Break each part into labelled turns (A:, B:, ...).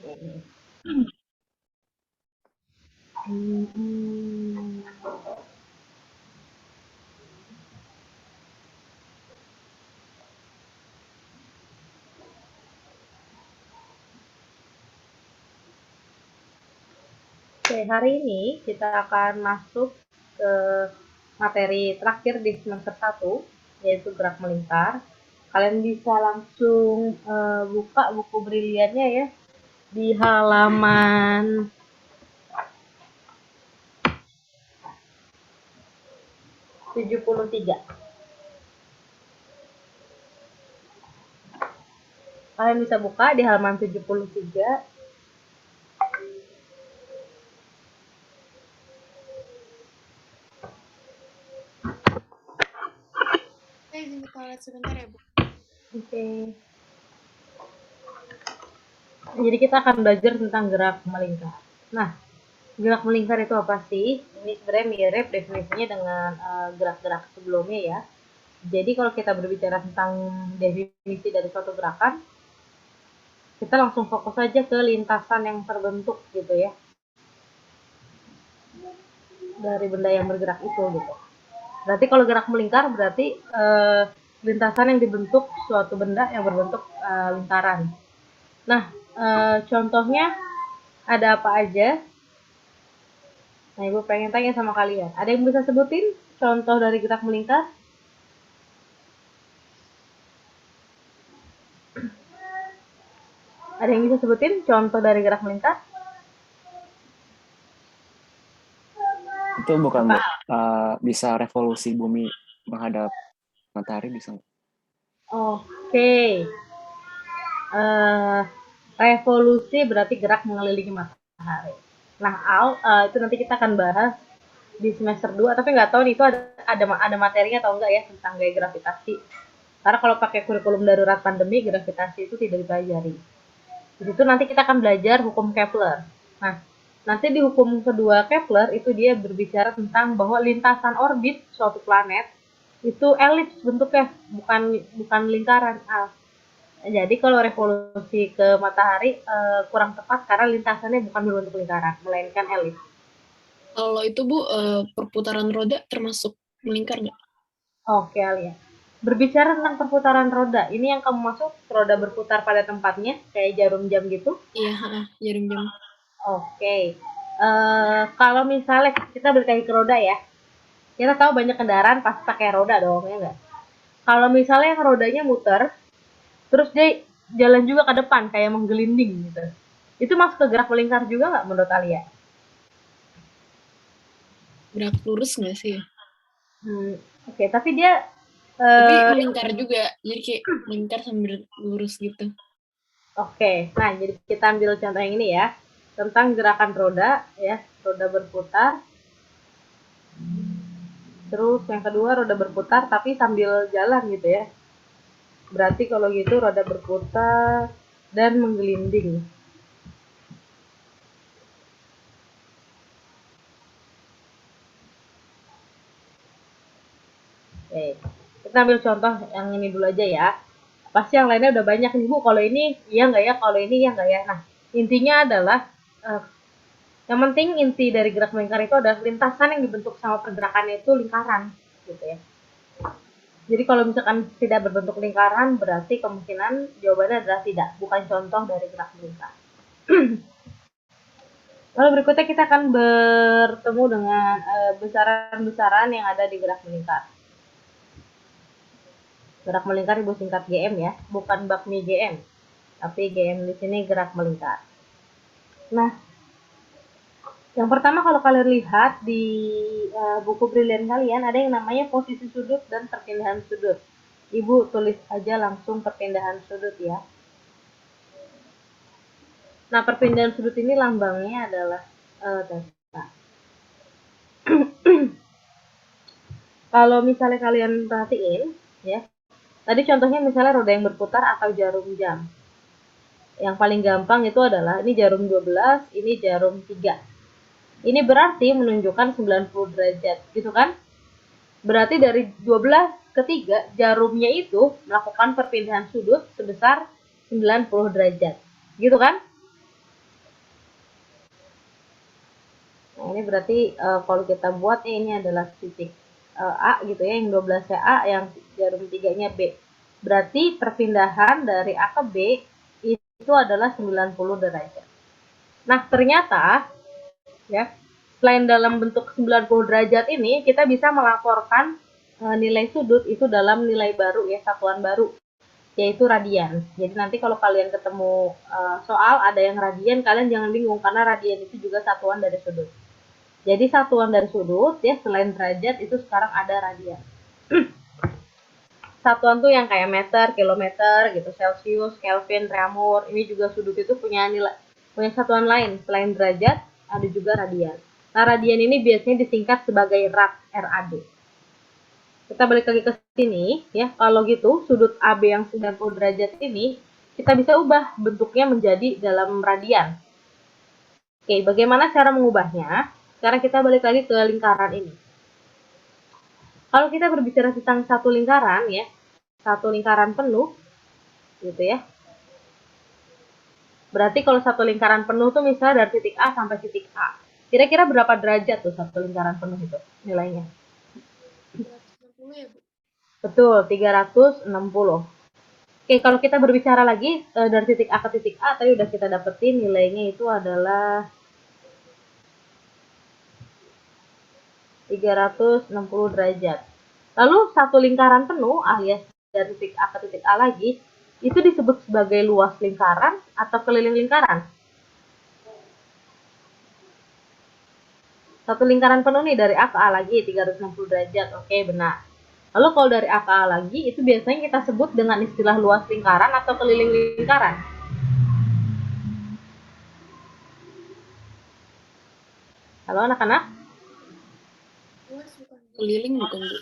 A: Hmm. Oke, hari ini kita akan masuk ke materi terakhir di semester 1, yaitu gerak melingkar. Kalian bisa langsung buka buku briliannya ya di halaman 73. Kalian bisa buka di halaman 73.
B: Saya izin ke toilet sebentar ya, Bu.
A: Oke. Jadi kita akan belajar tentang gerak melingkar. Nah, gerak melingkar itu apa sih? Ini sebenarnya mirip definisinya dengan gerak-gerak sebelumnya ya. Jadi kalau kita berbicara tentang definisi dari suatu gerakan, kita langsung fokus saja ke lintasan yang terbentuk gitu ya, dari benda yang bergerak itu gitu. Berarti kalau gerak melingkar berarti lintasan yang dibentuk suatu benda yang berbentuk lingkaran. Nah, contohnya ada apa aja? Nah, Ibu pengen tanya sama kalian. Ada yang bisa sebutin contoh dari gerak melingkar? Ada yang bisa sebutin contoh dari gerak melingkar?
C: Itu bukan, Bu.
A: Apa?
C: Bisa revolusi bumi menghadap matahari bisa nggak?
A: Oke. Eh, revolusi berarti gerak mengelilingi matahari. Nah, itu nanti kita akan bahas di semester 2, tapi nggak tahu nih itu ada materinya atau enggak ya tentang gaya gravitasi. Karena kalau pakai kurikulum darurat pandemi, gravitasi itu tidak dipelajari. Di situ nanti kita akan belajar hukum Kepler. Nah, nanti di hukum kedua Kepler itu dia berbicara tentang bahwa lintasan orbit suatu planet itu elips bentuknya, bukan bukan lingkaran. Jadi kalau revolusi ke matahari kurang tepat karena lintasannya bukan berbentuk lingkaran, melainkan elips.
B: Kalau itu, Bu, perputaran roda termasuk melingkar nggak?
A: Oke, Alia. Berbicara tentang perputaran roda, ini yang kamu maksud roda berputar pada tempatnya, kayak jarum jam gitu?
B: Iya, jarum jam.
A: Oke. Kalau misalnya kita balik lagi ke roda ya, kita tahu banyak kendaraan pasti pakai roda dong, ya nggak? Kalau misalnya yang rodanya muter, terus dia jalan juga ke depan, kayak menggelinding gitu. Itu masuk ke gerak melingkar juga nggak menurut Alia?
B: Gerak lurus nggak sih ya?
A: Oke, tapi dia
B: Tapi
A: eh,
B: melingkar juga, jadi kayak melingkar sambil lurus gitu.
A: oke. Nah, jadi kita ambil contoh yang ini ya, tentang gerakan roda ya, roda berputar. Terus yang kedua roda berputar tapi sambil jalan gitu ya. Berarti kalau gitu roda berputar dan menggelinding. Oke. Kita ambil contoh yang ini dulu aja ya. Pasti yang lainnya udah banyak nih Bu. Kalau ini iya nggak ya? Kalau ini iya nggak ya? Nah, intinya adalah eh, yang penting inti dari gerak melingkar itu adalah lintasan yang dibentuk sama pergerakannya itu lingkaran gitu ya. Jadi kalau misalkan tidak berbentuk lingkaran berarti kemungkinan jawabannya adalah tidak, bukan contoh dari gerak melingkar. Lalu berikutnya kita akan bertemu dengan besaran-besaran yang ada di gerak melingkar. Gerak melingkar Ibu singkat GM ya, bukan bakmi GM, tapi GM di sini gerak melingkar. Nah, yang pertama kalau kalian lihat di buku brilian kalian ada yang namanya posisi sudut dan perpindahan sudut. Ibu tulis aja langsung perpindahan sudut ya. Nah, perpindahan sudut ini lambangnya adalah delta. Kalau misalnya kalian perhatiin, ya, tadi contohnya misalnya roda yang berputar atau jarum jam. Yang paling gampang itu adalah ini jarum 12, ini jarum 3. Ini berarti menunjukkan 90 derajat, gitu kan? Berarti dari 12 ke 3, jarumnya itu melakukan perpindahan sudut sebesar 90 derajat. Gitu kan? ini berarti kalau kita buat ini adalah titik A gitu ya, yang 12-nya A, yang jarum 3-nya B. Berarti perpindahan dari A ke B itu adalah 90 derajat. Nah, ternyata ya, selain dalam bentuk 90 derajat ini, kita bisa melaporkan nilai sudut itu dalam nilai baru ya, satuan baru, yaitu radian. Jadi nanti kalau kalian ketemu soal ada yang radian, kalian jangan bingung karena radian itu juga satuan dari sudut. Jadi satuan dari sudut ya, selain derajat itu sekarang ada radian. Satuan tuh yang kayak meter, kilometer gitu, Celsius, Kelvin, Reaumur. Ini juga sudut itu punya nilai, punya satuan lain selain derajat, ada juga radian. Nah, radian ini biasanya disingkat sebagai rad, RAD. Kita balik lagi ke sini ya. Kalau gitu, sudut AB yang 90 derajat ini kita bisa ubah bentuknya menjadi dalam radian. Oke, bagaimana cara mengubahnya? Sekarang kita balik lagi ke lingkaran ini. Kalau kita berbicara tentang satu lingkaran ya, satu lingkaran penuh gitu ya. Berarti kalau satu lingkaran penuh tuh misalnya dari titik A sampai titik A. Kira-kira berapa derajat tuh satu lingkaran penuh itu nilainya?
B: 360 ya, Bu?
A: Betul, 360. Oke, kalau kita berbicara lagi dari titik A ke titik A, tadi udah kita dapetin nilainya itu adalah 360 derajat. Lalu satu lingkaran penuh alias dari titik A ke titik A lagi, itu disebut sebagai luas lingkaran atau keliling lingkaran. Satu lingkaran penuh nih dari A ke A lagi 360 derajat. Oke, benar. Lalu kalau dari A ke A lagi, itu biasanya kita sebut dengan istilah luas lingkaran atau keliling lingkaran. Halo anak-anak?
B: Luas bukan? Keliling bukan, Bu?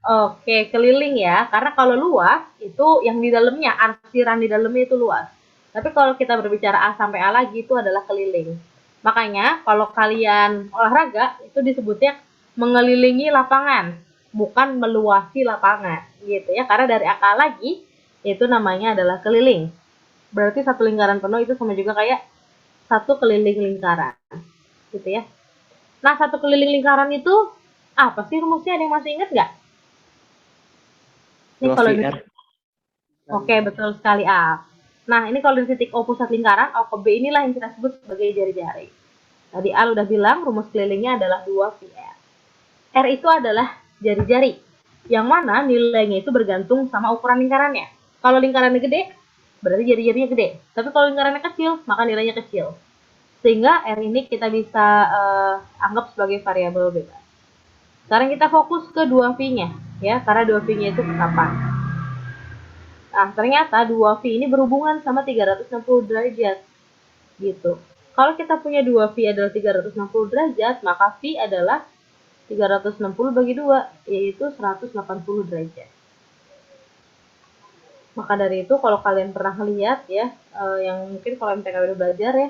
A: Oke, keliling ya. Karena kalau luas, itu yang di dalamnya, arsiran di dalamnya itu luas. Tapi kalau kita berbicara A sampai A lagi, itu adalah keliling. Makanya, kalau kalian olahraga, itu disebutnya mengelilingi lapangan, bukan meluasi lapangan. Gitu ya, karena dari A ke A lagi, itu namanya adalah keliling. Berarti satu lingkaran penuh itu sama juga kayak satu keliling lingkaran. Gitu ya. Nah, satu keliling lingkaran itu, apa sih rumusnya? Ada yang masih ingat nggak? Ini kalau
C: 2VR.
A: Oke, betul sekali A. Nah, ini kalau di titik O pusat lingkaran, O ke B inilah yang kita sebut sebagai jari-jari. Tadi A udah bilang rumus kelilingnya adalah 2VR. R itu adalah jari-jari, yang mana nilainya itu bergantung sama ukuran lingkarannya. Kalau lingkarannya gede, berarti jari-jarinya gede. Tapi kalau lingkarannya kecil, maka nilainya kecil. Sehingga R ini kita bisa anggap sebagai variabel bebas. Sekarang kita fokus ke 2V-nya, ya, karena 2V-nya itu ketetapan. Nah, ternyata 2V ini berhubungan sama 360 derajat. Gitu. Kalau kita punya 2V adalah 360 derajat, maka V adalah 360 bagi 2, yaitu 180 derajat. Maka dari itu, kalau kalian pernah lihat ya, yang mungkin kalau MTK udah belajar ya,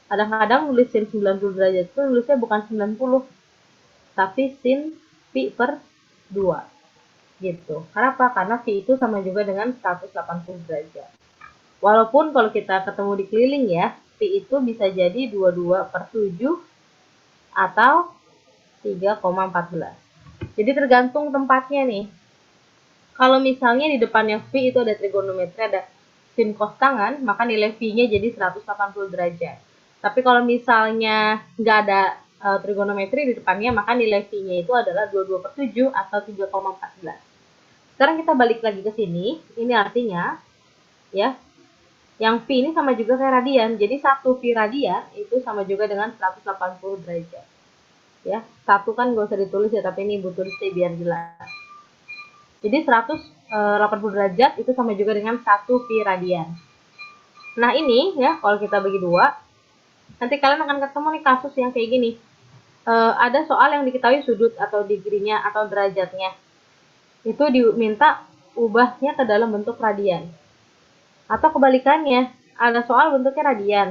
A: kadang-kadang nulis sin 90 derajat itu nulisnya bukan 90, tapi sin V per 2. Gitu. Kenapa? Karena V itu sama juga dengan 180 derajat. Walaupun kalau kita ketemu di keliling ya, V itu bisa jadi 22/7 atau 3,14. Jadi tergantung tempatnya nih. Kalau misalnya di depannya V itu ada trigonometri, ada sin cos tangan, maka nilai V-nya jadi 180 derajat. Tapi kalau misalnya nggak ada trigonometri di depannya, maka nilai V-nya itu adalah 22/7 atau 3,14. Sekarang kita balik lagi ke sini. Ini artinya ya, yang V ini sama juga kayak radian. Jadi 1 V radian itu sama juga dengan 180 derajat. Ya, satu kan gak usah ditulis ya, tapi ini Ibu tulis deh biar jelas. Jadi 180 derajat itu sama juga dengan 1 V radian. Nah, ini ya, kalau kita bagi dua, nanti kalian akan ketemu nih kasus yang kayak gini. Ada soal yang diketahui sudut atau degree-nya atau derajatnya. Itu diminta ubahnya ke dalam bentuk radian. Atau kebalikannya, ada soal bentuknya radian.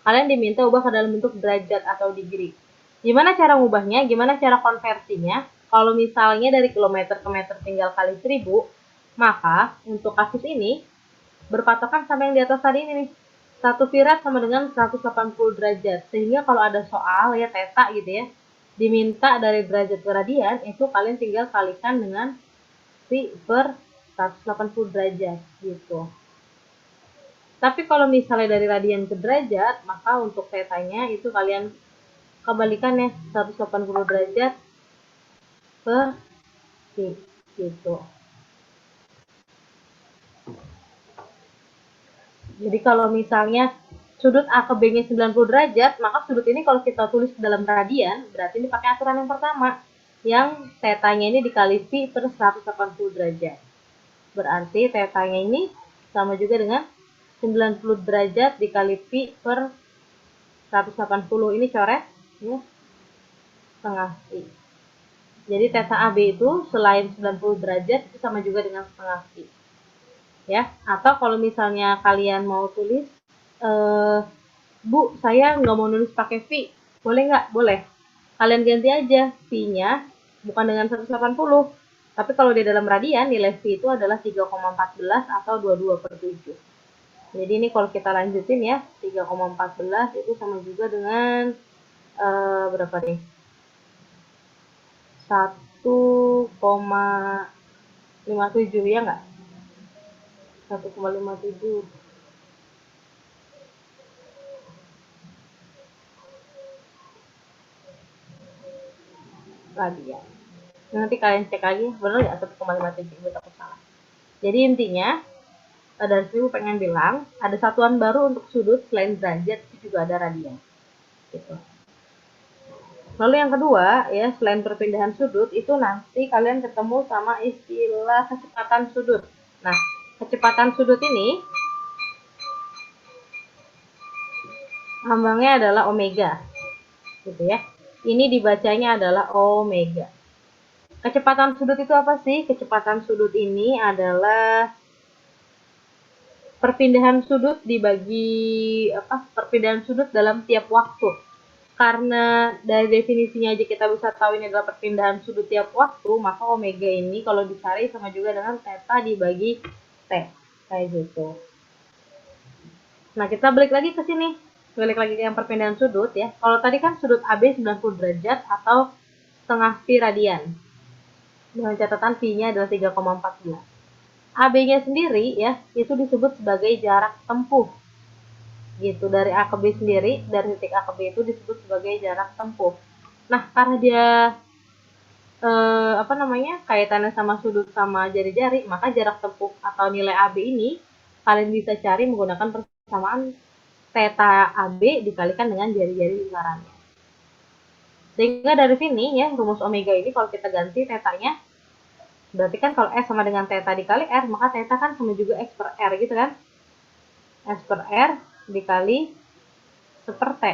A: Kalian diminta ubah ke dalam bentuk derajat atau degree. Gimana cara ngubahnya? Gimana cara konversinya? Kalau misalnya dari kilometer ke meter tinggal kali 1000, maka untuk kasus ini berpatokan sama yang di atas tadi ini nih. 1 virat sama dengan 180 derajat. Sehingga kalau ada soal ya theta gitu ya, diminta dari derajat ke radian, itu kalian tinggal kalikan dengan pi per 180 derajat gitu. Tapi kalau misalnya dari radian ke derajat, maka untuk tetanya itu kalian kebalikan ya, 180 derajat per pi gitu. Jadi kalau misalnya sudut A ke B-nya 90 derajat, maka sudut ini kalau kita tulis dalam radian, berarti ini pakai aturan yang pertama, yang tetanya ini dikali pi per 180 derajat. Berarti tetanya ini sama juga dengan 90 derajat dikali pi per 180. Ini coret ya, setengah pi. Jadi theta AB itu selain 90 derajat itu sama juga dengan setengah pi. Ya, atau kalau misalnya kalian mau tulis Bu, saya nggak mau nulis pakai pi. Boleh nggak? Boleh. Kalian ganti aja pi-nya bukan dengan 180. Tapi kalau di dalam radian, nilai pi itu adalah 3,14 atau 22 per 7. Jadi ini kalau kita lanjutin ya, 3,14 itu sama juga dengan berapa nih? 1,57 ya nggak? 1,57. Radian. Nanti kalian cek lagi, bener nggak 1,57, gue takut salah. Jadi intinya, dari sini pengen bilang, ada satuan baru untuk sudut selain derajat, itu juga ada radian. Gitu. Lalu yang kedua, ya selain perpindahan sudut, itu nanti kalian ketemu sama istilah kecepatan sudut. Nah, kecepatan sudut ini, lambangnya adalah omega. Gitu ya. Ini dibacanya adalah omega. Kecepatan sudut itu apa sih? Kecepatan sudut ini adalah perpindahan sudut dibagi perpindahan sudut dalam tiap waktu. Karena dari definisinya aja kita bisa tahu ini adalah perpindahan sudut tiap waktu, maka omega ini kalau dicari sama juga dengan theta dibagi t, kayak gitu. Nah, kita balik lagi ke sini. Balik lagi ke yang perpindahan sudut ya. Kalau tadi kan sudut AB 90 derajat atau setengah pi radian. Dengan catatan pi-nya adalah 3,14. AB-nya sendiri ya, itu disebut sebagai jarak tempuh. Gitu, dari A ke B sendiri, dari titik A ke B itu disebut sebagai jarak tempuh. Nah, karena dia kaitannya sama sudut sama jari-jari, maka jarak tempuh atau nilai AB ini kalian bisa cari menggunakan persamaan theta AB dikalikan dengan jari-jari lingkarannya. Sehingga dari sini ya, rumus omega ini kalau kita ganti tetanya, berarti kan kalau S sama dengan theta dikali R, maka theta kan sama juga X per R gitu kan. S per R dikali seper T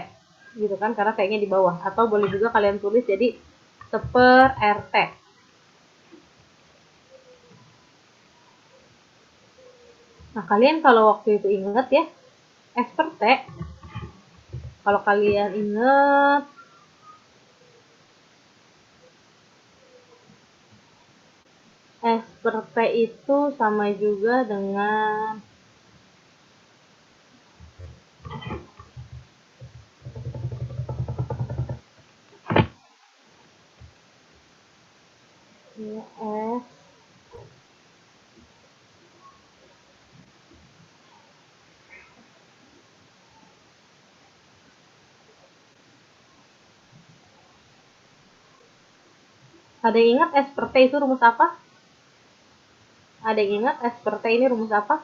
A: gitu kan, karena T-nya di bawah. Atau boleh juga kalian tulis jadi seper RT. Nah, kalian kalau waktu itu inget ya, S per T, kalau kalian inget, S per T itu sama juga dengan ya, S ada yang ingat S per T itu rumus apa? Ada yang ingat S per T ini rumus apa?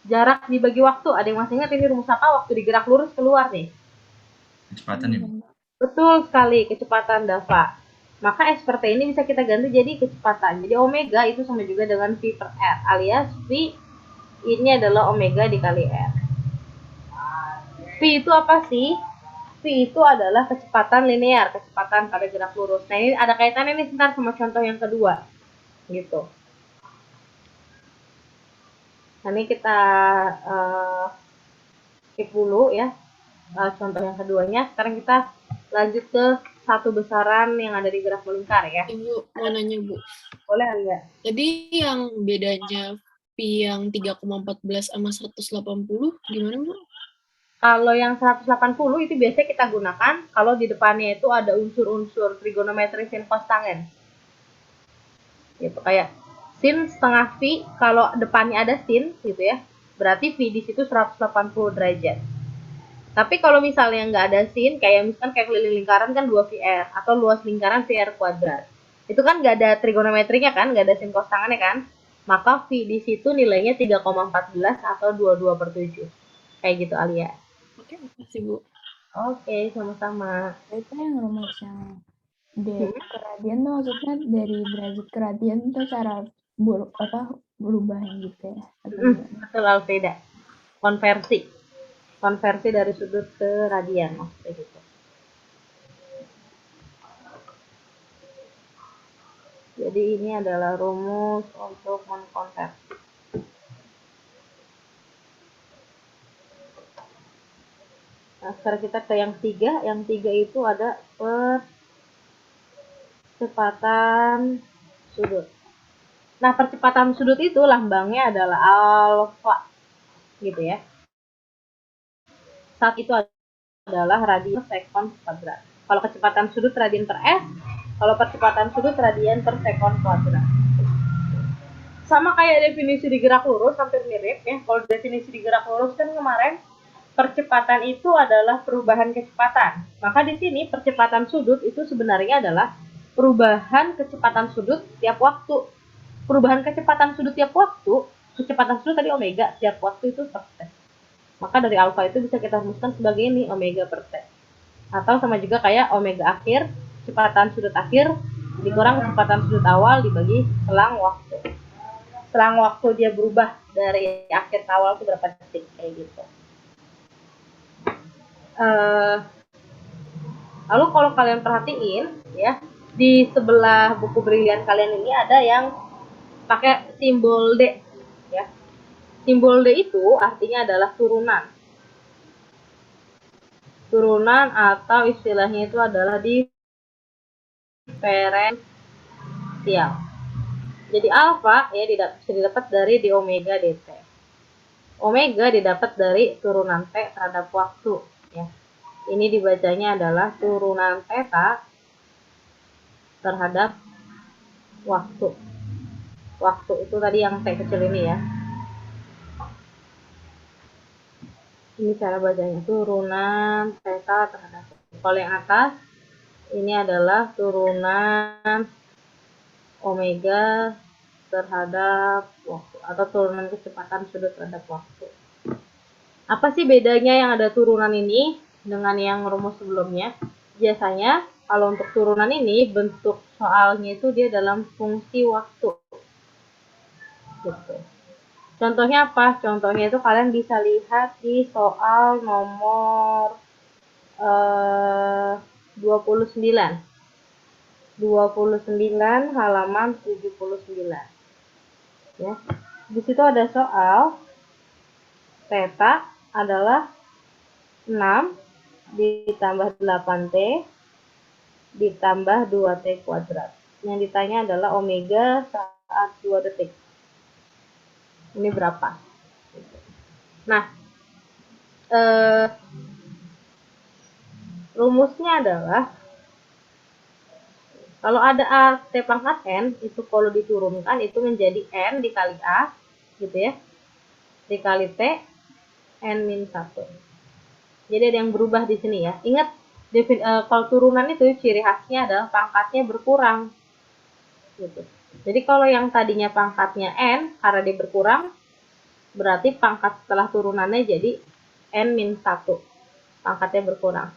A: Jarak dibagi waktu. Ada yang masih ingat ini rumus apa? Waktu digerak lurus keluar nih.
D: Kecepatan ya, Bu?
A: Betul sekali, kecepatan Dava. Maka S per T ini bisa kita ganti jadi kecepatan. Jadi omega itu sama juga dengan V per R, alias V ini adalah omega dikali R. V itu apa sih? V itu adalah kecepatan linear, kecepatan pada gerak lurus. Nah, ini ada kaitannya nih sebentar sama contoh yang kedua. Gitu. Nah, ini kita skip dulu ya. Contoh yang keduanya. Sekarang kita lanjut ke satu besaran yang ada di graf melingkar ya.
B: Ibu mau nanya, Bu.
A: Boleh enggak?
B: Jadi yang bedanya V yang 3,14 sama 180 gimana, Bu?
A: Kalau yang 180 itu biasanya kita gunakan kalau di depannya itu ada unsur-unsur trigonometri sin kostangen. Gitu, kayak sin setengah V, kalau depannya ada sin gitu ya, berarti V di situ 180 derajat. Tapi kalau misalnya nggak ada sin, kayak misalkan kayak keliling lingkaran kan 2VR, atau luas lingkaran VR kuadrat. Itu kan nggak ada trigonometrinya kan, nggak ada sin kostangannya kan, maka V di situ nilainya 3,14 atau 22/7. Kayak gitu, Alia.
B: Oke, makasih, Bu.
A: Oke, sama-sama.
E: Itu yang rumus yang D ke radian tuh maksudnya dari derajat ke radian tuh cara berubahnya gitu ya? Atau gimana?
A: Betul, Alfreda. Konversi dari sudut ke radian maksudnya gitu. Jadi ini adalah rumus untuk mengkonversi. Nah, sekarang kita ke yang 3. Yang 3 itu ada percepatan sudut. Nah, percepatan sudut itu lambangnya adalah alfa, gitu ya. Saat itu adalah radian sekon kuadrat. Kalau kecepatan sudut radian per s, kalau percepatan sudut radian per sekon kuadrat. Sama kayak definisi di gerak lurus, hampir mirip ya. Kalau definisi di gerak lurus kan kemarin percepatan itu adalah perubahan kecepatan. Maka di sini percepatan sudut itu sebenarnya adalah perubahan kecepatan sudut tiap waktu. Perubahan kecepatan sudut tiap waktu, kecepatan sudut tadi omega, tiap waktu itu per t. Maka dari alfa itu bisa kita rumuskan sebagai ini, omega per t. Atau sama juga kayak omega akhir, kecepatan sudut akhir dikurang kecepatan sudut awal dibagi selang waktu. Selang waktu dia berubah dari akhir ke awal itu berapa detik, kayak gitu. Lalu kalau kalian perhatiin ya, di sebelah buku brilian kalian ini ada yang pakai simbol D ya. Simbol D itu artinya adalah turunan. Turunan atau istilahnya itu adalah diferensial. Jadi alfa ya bisa didapat dari d omega dt. Omega didapat dari turunan t terhadap waktu ya. Ini dibacanya adalah turunan theta terhadap waktu. Waktu itu tadi yang t kecil ini ya. Ini cara bacanya, turunan theta terhadap waktu. Kalau yang atas ini adalah turunan omega terhadap waktu atau turunan kecepatan sudut terhadap waktu. Apa sih bedanya yang ada turunan ini dengan yang rumus sebelumnya? Biasanya kalau untuk turunan ini bentuk soalnya itu dia dalam fungsi waktu. Gitu. Contohnya apa? Contohnya itu kalian bisa lihat di soal nomor 29. 29 halaman 79. Ya. Di situ ada soal theta adalah 6 ditambah 8t ditambah 2t kuadrat. Yang ditanya adalah omega saat 2 detik. Ini berapa? Nah, rumusnya adalah kalau ada A T pangkat N, itu kalau diturunkan itu menjadi N dikali A, gitu ya, dikali T, N-1. Jadi ada yang berubah di sini ya. Ingat, kalau turunan itu ciri khasnya adalah pangkatnya berkurang. Gitu. Jadi kalau yang tadinya pangkatnya N, karena dia berkurang, berarti pangkat setelah turunannya jadi N-1. Pangkatnya berkurang.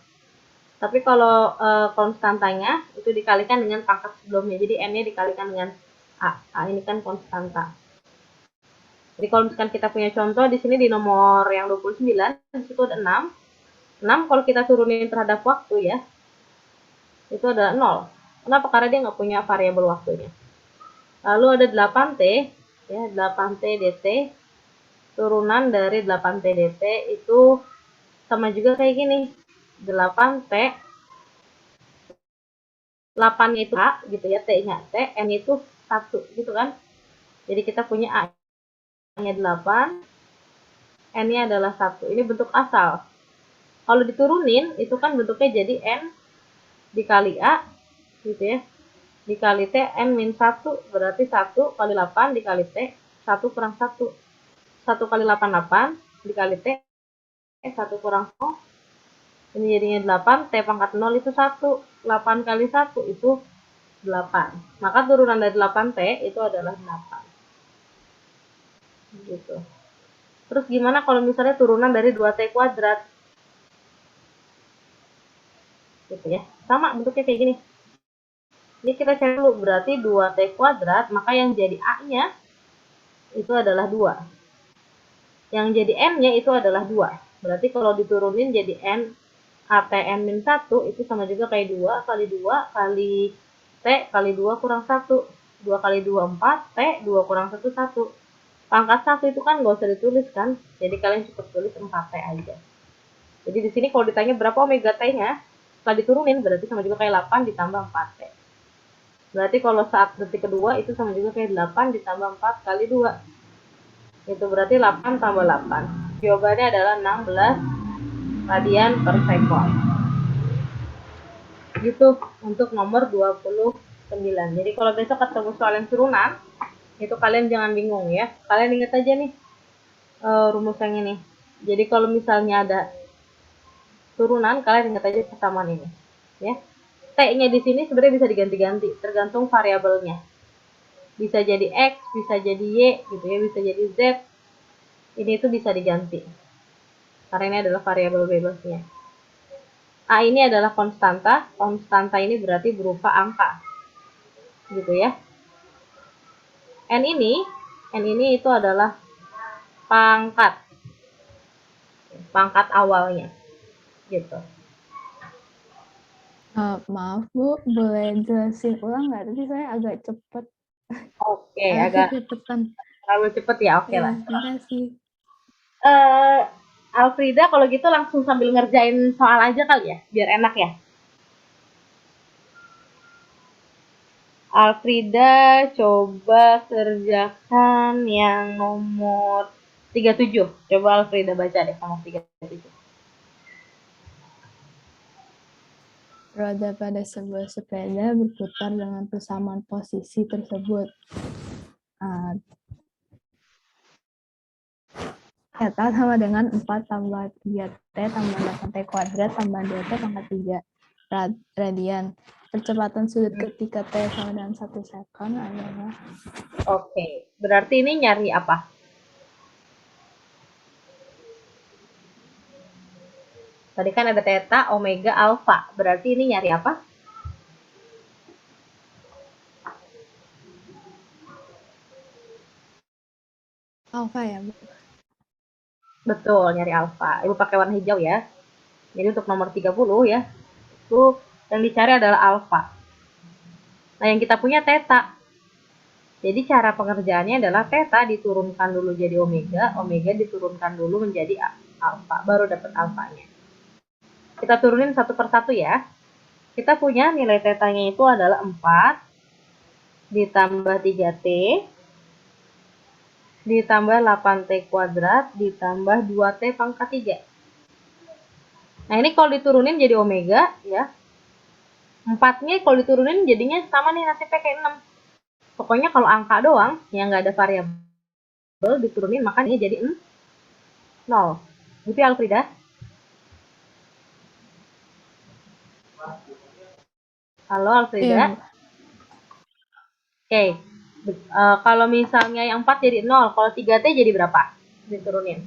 A: Tapi kalau konstantanya itu dikalikan dengan pangkat sebelumnya. Jadi N-nya dikalikan dengan A. A ini kan konstanta. Jadi kalau misalkan kita punya contoh di sini di nomor yang 29, di situ ada 6. 6 kalau kita turunin terhadap waktu ya, itu ada 0. Kenapa? Karena dia nggak punya variabel waktunya. Lalu ada 8T, ya 8T dt. Turunan dari 8T dt itu sama juga kayak gini. 8T 8-nya itu A gitu ya, T-nya T, N itu 1 gitu kan. Jadi kita punya A N-nya 8, N-nya adalah 1. Ini bentuk asal. Kalau diturunin, itu kan bentuknya jadi N dikali A, gitu ya. Dikali T, N min 1, berarti 1 kali 8 dikali T, 1 kurang 1. 1 kali 8, 8, dikali T, 1 kurang 0. Ini jadinya 8, T pangkat 0 itu 1. 8 kali 1 itu 8. Maka turunan dari 8T itu adalah 8. Gitu. Terus gimana kalau misalnya turunan dari 2T kuadrat? Gitu ya. Sama bentuknya kayak gini. Ini kita cari dulu, berarti 2T kuadrat, maka yang jadi A-nya itu adalah 2. Yang jadi N-nya itu adalah 2. Berarti kalau diturunin jadi N ATN min 1 itu sama juga kayak 2 kali 2 kali T kali 2 kurang 1. 2 kali 2, 4. T, 2 kurang 1, 1. Pangkat 1 itu kan nggak usah ditulis kan, jadi kalian cukup tulis 4T aja. Jadi di sini kalau ditanya berapa omega T-nya, setelah diturunin berarti sama juga kayak 8 ditambah 4T. Berarti kalau saat detik kedua itu sama juga kayak 8 ditambah 4 kali 2. Itu berarti 8 tambah 8. Jawabannya adalah 16 radian per sekon. Gitu untuk nomor 29. Jadi kalau besok ketemu soal yang turunan, itu kalian jangan bingung ya. Kalian ingat aja nih rumus yang ini. Jadi kalau misalnya ada turunan, kalian ingat aja persamaan ini. Ya. T-nya di sini sebenarnya bisa diganti-ganti, tergantung variabelnya. Bisa jadi X, bisa jadi Y, gitu ya, bisa jadi Z. Ini itu bisa diganti. Karena ini adalah variabel bebasnya. A ini adalah konstanta. Konstanta ini berarti berupa angka. Gitu ya. N ini itu adalah pangkat awalnya, gitu.
E: Maaf Bu, boleh jelasin ulang nggak? Tadi saya agak cepet.
A: Oke, agak
E: cepetan.
A: terlalu cepet ya, oke
E: Ya,
A: lah.
E: terima kasih.
A: Alfrida kalau gitu langsung sambil ngerjain soal aja kali ya, biar enak ya. Alfrida coba kerjakan yang nomor 37. Coba Alfrida baca deh nomor 37.
E: Roda pada sebuah sepeda berputar dengan persamaan posisi tersebut. Theta sama dengan 4 tambah 3T tambah 8T kuadrat tambah 2T pangkat 3 radian. Percepatan sudut ketika T sama dengan 1 sekon adalah...
A: Oke, berarti ini nyari apa? Tadi kan ada theta, omega, alfa. Berarti ini nyari apa?
E: Alfa ya, Bu?
A: Betul, nyari alfa. Ibu pakai warna hijau ya. Jadi untuk nomor 30 ya, itu yang dicari adalah alfa. Nah, yang kita punya theta. Jadi cara pengerjaannya adalah theta diturunkan dulu jadi omega, omega diturunkan dulu menjadi alfa, baru dapat alfanya. Kita turunin satu persatu ya. Kita punya nilai tetanya itu adalah 4 ditambah 3T ditambah 8T kuadrat ditambah 2T pangkat 3. Nah, ini kalau diturunin jadi omega ya. 4-nya kalau diturunin jadinya sama nih nasibnya kayak 6. Pokoknya kalau angka doang yang nggak ada variabel diturunin maka ini jadi 0. Gitu ya Alfrida? Halo Alfrida? Oke. Kalau misalnya yang 4 jadi 0, kalau 3T jadi berapa? Diturunin.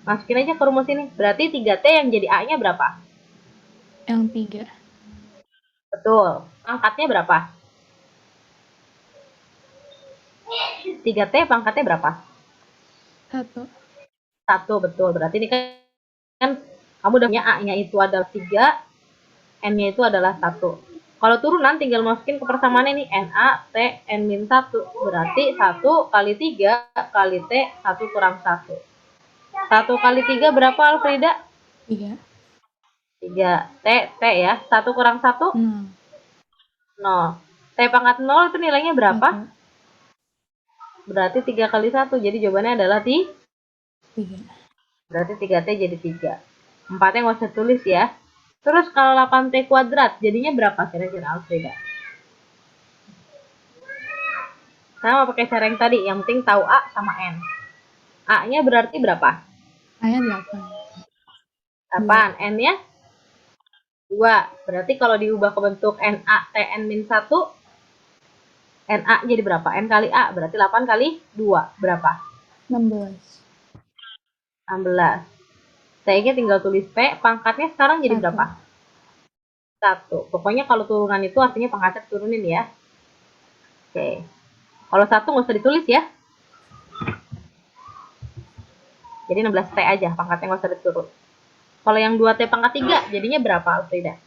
A: Masukin aja ke rumus ini. Berarti 3T yang jadi A-nya berapa?
E: Yang 3.
A: Betul. Pangkatnya berapa? 3T pangkatnya berapa?
E: 1.
A: 1, betul. Berarti ini kan kamu udah punya A-nya itu adalah 3, N-nya itu adalah 1. Kalau turunan tinggal masukin ke persamaannya nih, NA, T, N-1. Berarti 1 kali 3 kali T, 1 kurang 1. 1 kali 3 berapa Alfrida?
E: 3.
A: 3. T ya. 1 kurang 1?
E: 0.
A: 0. T pangkat 0 itu nilainya berapa?
E: 1.
A: Berarti 3 kali 1. Jadi jawabannya adalah
E: 3.
A: berarti 3T jadi 3. 4-nya nggak usah tulis ya. Terus kalau 8T kuadrat jadinya berapa kira-kira Alfreda? Sama pakai cara yang tadi, yang penting tahu A sama N. A-nya berarti berapa?
E: A-nya 8.
A: 8. N-nya 2. Berarti kalau diubah ke bentuk NA TN min 1, NA jadi berapa? N kali A, berarti 8 kali 2, berapa?
E: 16.
A: 16. T-nya tinggal tulis P, pangkatnya sekarang jadi
E: 1.
A: berapa? 1. Pokoknya kalau turunan itu artinya pangkatnya turunin ya. Oke. Kalau 1 nggak usah ditulis ya. Jadi 16T aja, pangkatnya nggak usah diturun. Kalau yang 2T pangkat 3, jadinya berapa Alfreda?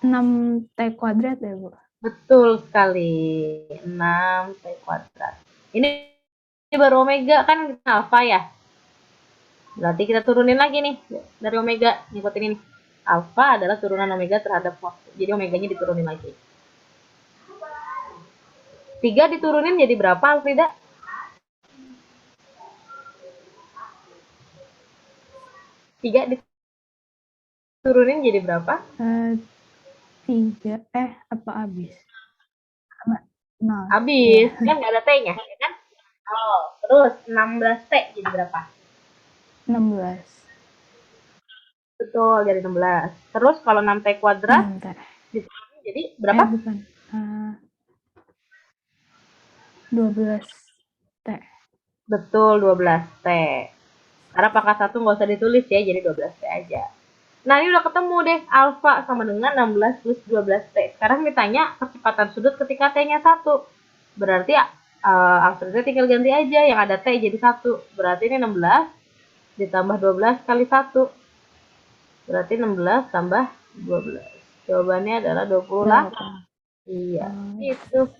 E: 6T kuadrat ya, Bu?
A: Betul sekali. 6T kuadrat. Ini baru omega kan alfa ya. Berarti kita turunin lagi nih dari omega, ngikutin ini. Alfa adalah turunan omega terhadap waktu. Jadi omeganya diturunin lagi. 3 diturunin jadi berapa Alfreda? 3 diturunin jadi berapa?
E: 3. Apa habis? Nah,
A: Habis. Kan nggak ada T-nya, ya kan? Oh, terus 16T jadi berapa?
E: 16.
A: Betul, jadi 16. Terus kalau 6T kuadrat
E: Bentar.
A: diturunin jadi berapa?
E: Bukan. 12T.
A: Betul, 12T. Karena pangkat 1 nggak usah ditulis ya, jadi 12T aja. Nah, ini udah ketemu deh, alfa sama dengan 16 plus 12T. Sekarang ditanya kecepatan sudut ketika T-nya 1. Berarti Alfrednya tinggal ganti aja, yang ada T jadi 1. Berarti ini 16 ditambah 12 kali 1. Berarti 16 tambah 12. Jawabannya adalah 28. Iya, itu.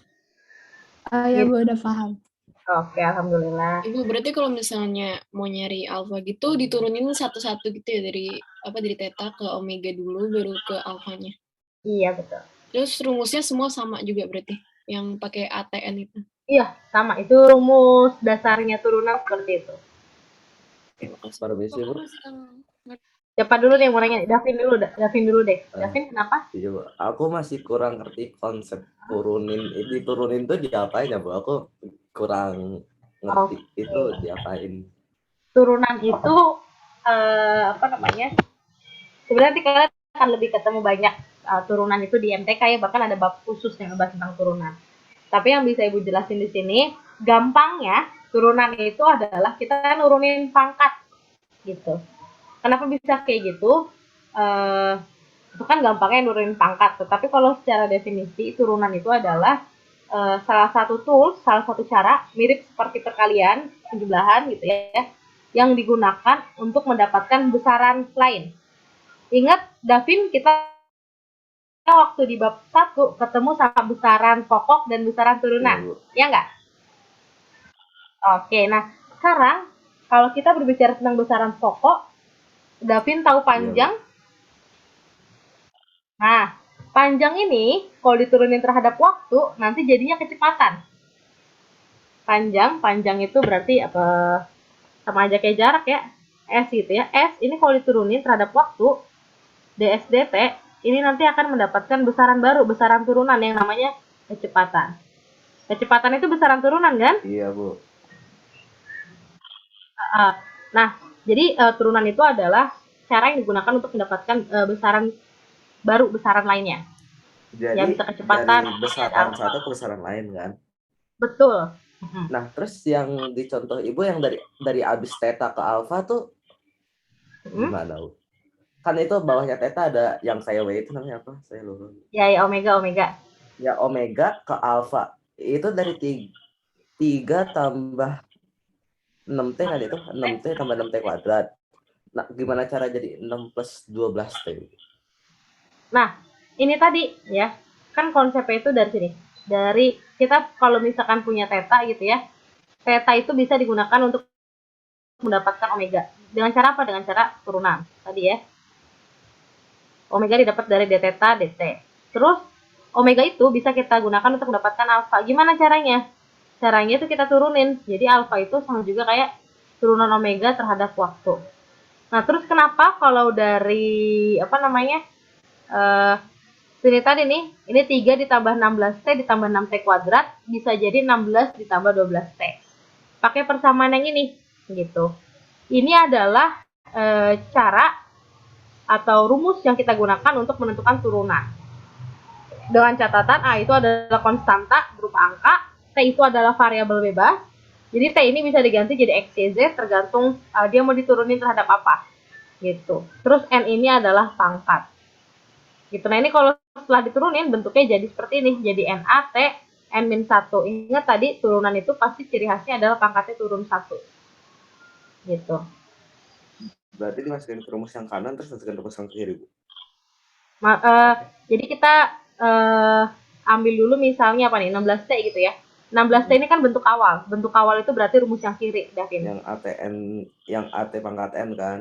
E: Ya, Bu, udah paham.
A: Oke, alhamdulillah.
B: Ibu, berarti kalau misalnya mau nyari alfa gitu, diturunin satu-satu gitu ya, dari theta ke omega dulu, baru ke alfanya.
A: Iya, betul.
B: Terus rumusnya semua sama juga berarti, yang pakai ATN itu.
A: Iya, sama. Itu rumus dasarnya turunan seperti itu.
F: Permisi, Bu.
A: Siapa dulu nih yang mau nanya? Davin dulu deh. Davin, kenapa?
F: Iya, Bu. Aku masih kurang ngerti konsep turunin. Diturunin tuh diapain ya, Bu? Aku kurang ngerti itu diapain.
A: Turunan itu apa namanya? Sebenarnya nanti kalian akan lebih ketemu banyak turunan itu di MTK ya, bahkan ada bab khusus yang ngebahas tentang turunan. Tapi yang bisa Ibu jelasin di sini, gampangnya turunan itu adalah kita nurunin pangkat gitu. Kenapa bisa kayak gitu? Itu kan gampangnya nurunin pangkat. Tetapi kalau secara definisi turunan itu adalah salah satu tools, salah satu cara mirip seperti perkalian, penjumlahan gitu ya, yang digunakan untuk mendapatkan besaran lain. Ingat, Davin, kita waktu di bab 1 ketemu sama besaran pokok dan besaran turunan. Ya enggak? Oke, nah sekarang kalau kita berbicara tentang besaran pokok, Davin tahu panjang? Nah, panjang ini kalau diturunin terhadap waktu, nanti jadinya kecepatan. Panjang itu berarti apa? Sama aja kayak jarak ya. S gitu ya. S ini kalau diturunin terhadap waktu, ds dt, ini nanti akan mendapatkan besaran baru, besaran turunan yang namanya kecepatan. Kecepatan itu besaran turunan kan?
F: Iya, Bu.
A: Nah, jadi turunan itu adalah cara yang digunakan untuk mendapatkan besaran baru, besaran lainnya.
F: Jadi
A: ya, bisa kecepatan,
F: dari besaran satu ke besaran lain kan?
A: Betul.
F: Nah, terus yang di contoh Ibu yang dari abis theta ke alfa tuh gimana, Bu? Kan itu bawahnya theta ada yang kayak W itu namanya apa? Saya lupa.
A: Ya, omega.
F: Ya, omega ke alfa. Itu dari 3 tambah 6T kan itu? 6T tambah 6T kuadrat. Nah, gimana cara jadi 6 plus 12T?
A: Nah, ini tadi ya, kan konsepnya itu dari sini. Dari kita kalau misalkan punya theta gitu ya, theta itu bisa digunakan untuk mendapatkan omega. Dengan cara apa? Dengan cara turunan tadi ya. Omega didapat dari d theta dt. Terus omega itu bisa kita gunakan untuk mendapatkan alfa. Gimana caranya? caranya itu kita turunin. Jadi alfa itu sama juga kayak turunan omega terhadap waktu. Nah, terus kenapa kalau dari apa namanya? Sini tadi nih, ini 3 ditambah 16T ditambah 6T kuadrat bisa jadi 16 ditambah 12T. Pakai persamaan yang ini gitu. Ini adalah cara atau rumus yang kita gunakan untuk menentukan turunan. Dengan catatan A itu adalah konstanta berupa angka, T itu adalah variabel bebas. Jadi T ini bisa diganti jadi X, Y, Z tergantung dia mau diturunin terhadap apa. Gitu. Terus N ini adalah pangkat. Gitu. Nah, ini kalau setelah diturunin bentuknya jadi seperti ini, jadi NaT N-1. Ingat tadi turunan itu pasti ciri khasnya adalah pangkatnya turun 1. Gitu.
F: Berarti dimasukin ke rumus yang kanan terus masukin rumus yang kiri, Bu.
A: Jadi kita ambil dulu misalnya apa nih, 16T gitu ya. 16T ini kan bentuk awal. Bentuk awal itu berarti rumus yang kiri, Davin.
F: Yang ATN, yang AT pangkat N kan?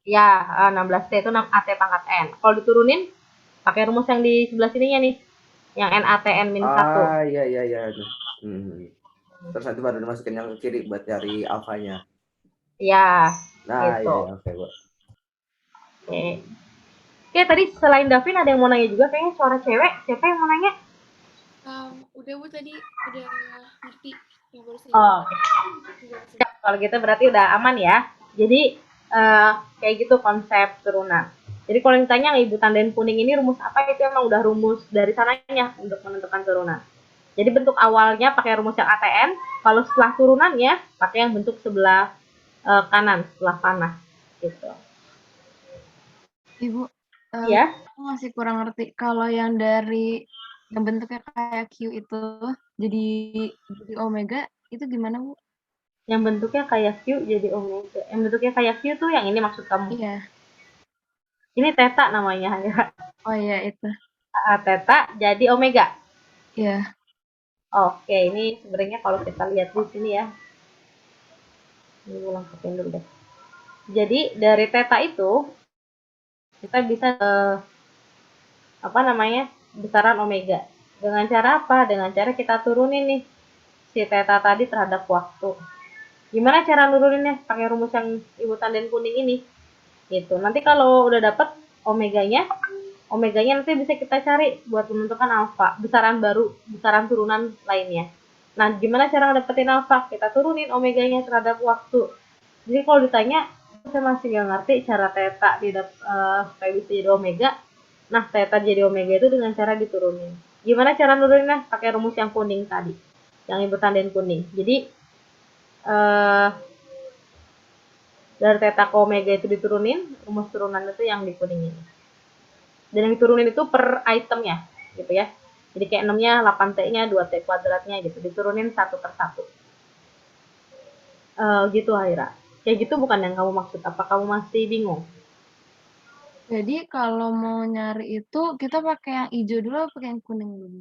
A: Ya, 16T itu AT pangkat N. Kalau diturunin, pakai rumus yang di sebelah sininya nih. Yang NAT N-1.
F: Iya. Terus nanti baru dimasukin yang ke kiri buat cari alfanya.
A: Ya,
F: Nah,
A: gitu.
F: iya, oke, Bu.
A: Oke, tadi selain Davin ada yang mau nanya juga, kayaknya suara cewek. Siapa yang mau nanya?
B: Udah Bu tadi udah ngerti yang barusan.
A: Oh, oke. Kalau gitu berarti udah aman ya. Jadi kayak gitu konsep turunan. Jadi kalau ditanya ibu tandain kuning ini rumus apa, itu emang udah rumus dari sananya untuk menentukan turunan. Jadi bentuk awalnya pakai rumus yang ATN, kalau setelah turunannya pakai yang bentuk sebelah kanan, sebelah panah gitu.
E: Ibu,
A: Ya.
E: aku masih kurang ngerti. Kalau yang dari yang bentuknya kayak Q itu jadi omega itu gimana, Bu?
A: Yang bentuknya kayak Q jadi omega. Yang bentuknya kayak Q tuh yang ini maksud kamu?
E: Iya.
A: Ini theta namanya ya.
E: Oh iya itu.
A: Theta jadi omega.
E: Iya.
A: Oke, ini sebenarnya kalau kita lihat di sini ya. Ini gue lengkapin dulu deh. Jadi dari theta itu kita bisa apa namanya? Besaran omega. Dengan cara apa? Dengan cara kita turunin nih si theta tadi terhadap waktu. Gimana cara nuruninnya? Pakai rumus yang ibu tandain kuning ini. Gitu. Nanti kalau udah dapet omeganya nanti bisa kita cari buat menentukan alfa, besaran baru, besaran turunan lainnya. Nah, gimana cara dapetin alfa? Kita turunin omeganya terhadap waktu. Jadi kalau ditanya, saya masih nggak ngerti cara theta supaya bisa jadi omega. Nah, theta jadi omega itu dengan cara diturunin. Gimana cara nuruninnya? Pakai rumus yang kuning tadi, yang ibu tandain kuning. Jadi dari theta ke omega itu diturunin, rumus turunan itu yang di kuning ini. Dan yang diturunin itu per itemnya gitu ya. Jadi kayak 6-nya 8T-nya 2T kuadratnya gitu, diturunin satu per satu. Gitu Haira. Kayak gitu bukan yang kamu maksud, apa kamu masih bingung?
E: Jadi kalau mau nyari itu kita pakai yang hijau dulu atau pakai yang kuning dulu?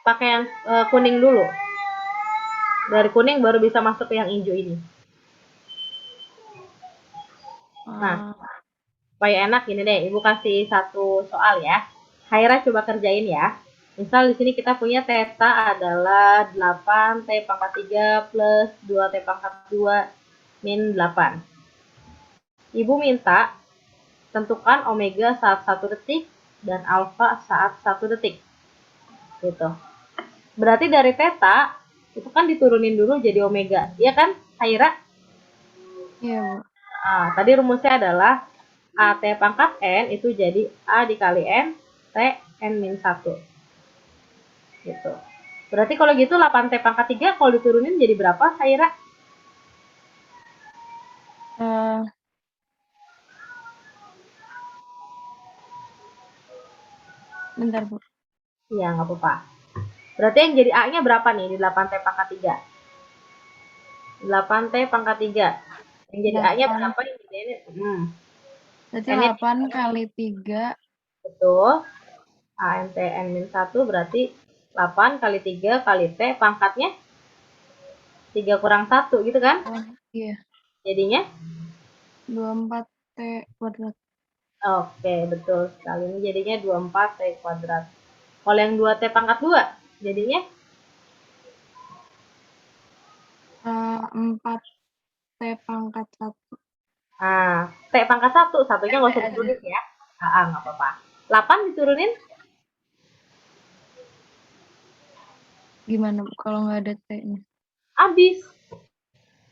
A: Pakai yang kuning dulu. Dari kuning baru bisa masuk ke yang hijau ini. Nah, supaya enak gini deh, Ibu kasih satu soal ya. Haira coba kerjain ya. Misal di sini kita punya theta adalah 8T pangkat 3 plus 2T pangkat 2 min 8. Ibu minta tentukan omega saat 1 detik dan alfa saat 1 detik. Gitu. Berarti dari theta itu kan diturunin dulu jadi omega, iya kan, Haira?
E: Iya, Bu.
A: Tadi rumusnya adalah AT pangkat N itu jadi A dikali N, T N-1. Gitu. Berarti kalau gitu 8T pangkat 3 kalau diturunin jadi berapa, Haira?
E: Bentar, Bu.
A: Iya, nggak apa-apa. Berarti yang jadi A-nya berapa nih di 8T pangkat 3? 8T pangkat 3. Yang jadi A-nya berapa yang jadi N?
E: Berarti 8 kali 3.
A: Betul. ANT N-1 berarti 8 kali 3 kali T pangkatnya 3 kurang 1 gitu kan?
E: Oh, iya.
A: Jadinya?
E: 24T kuadrat.
A: Oke, betul sekali. Ini jadinya 24T kuadrat. Kalau yang 2T pangkat 2 jadinya?
B: 4T pangkat 1.
A: Nah, T pangkat 1, satunya nggak usah
E: T aja.
A: ditulis ya. Nggak apa-apa. 8 diturunin,
B: Gimana Bu kalau nggak ada T-nya?
A: habis.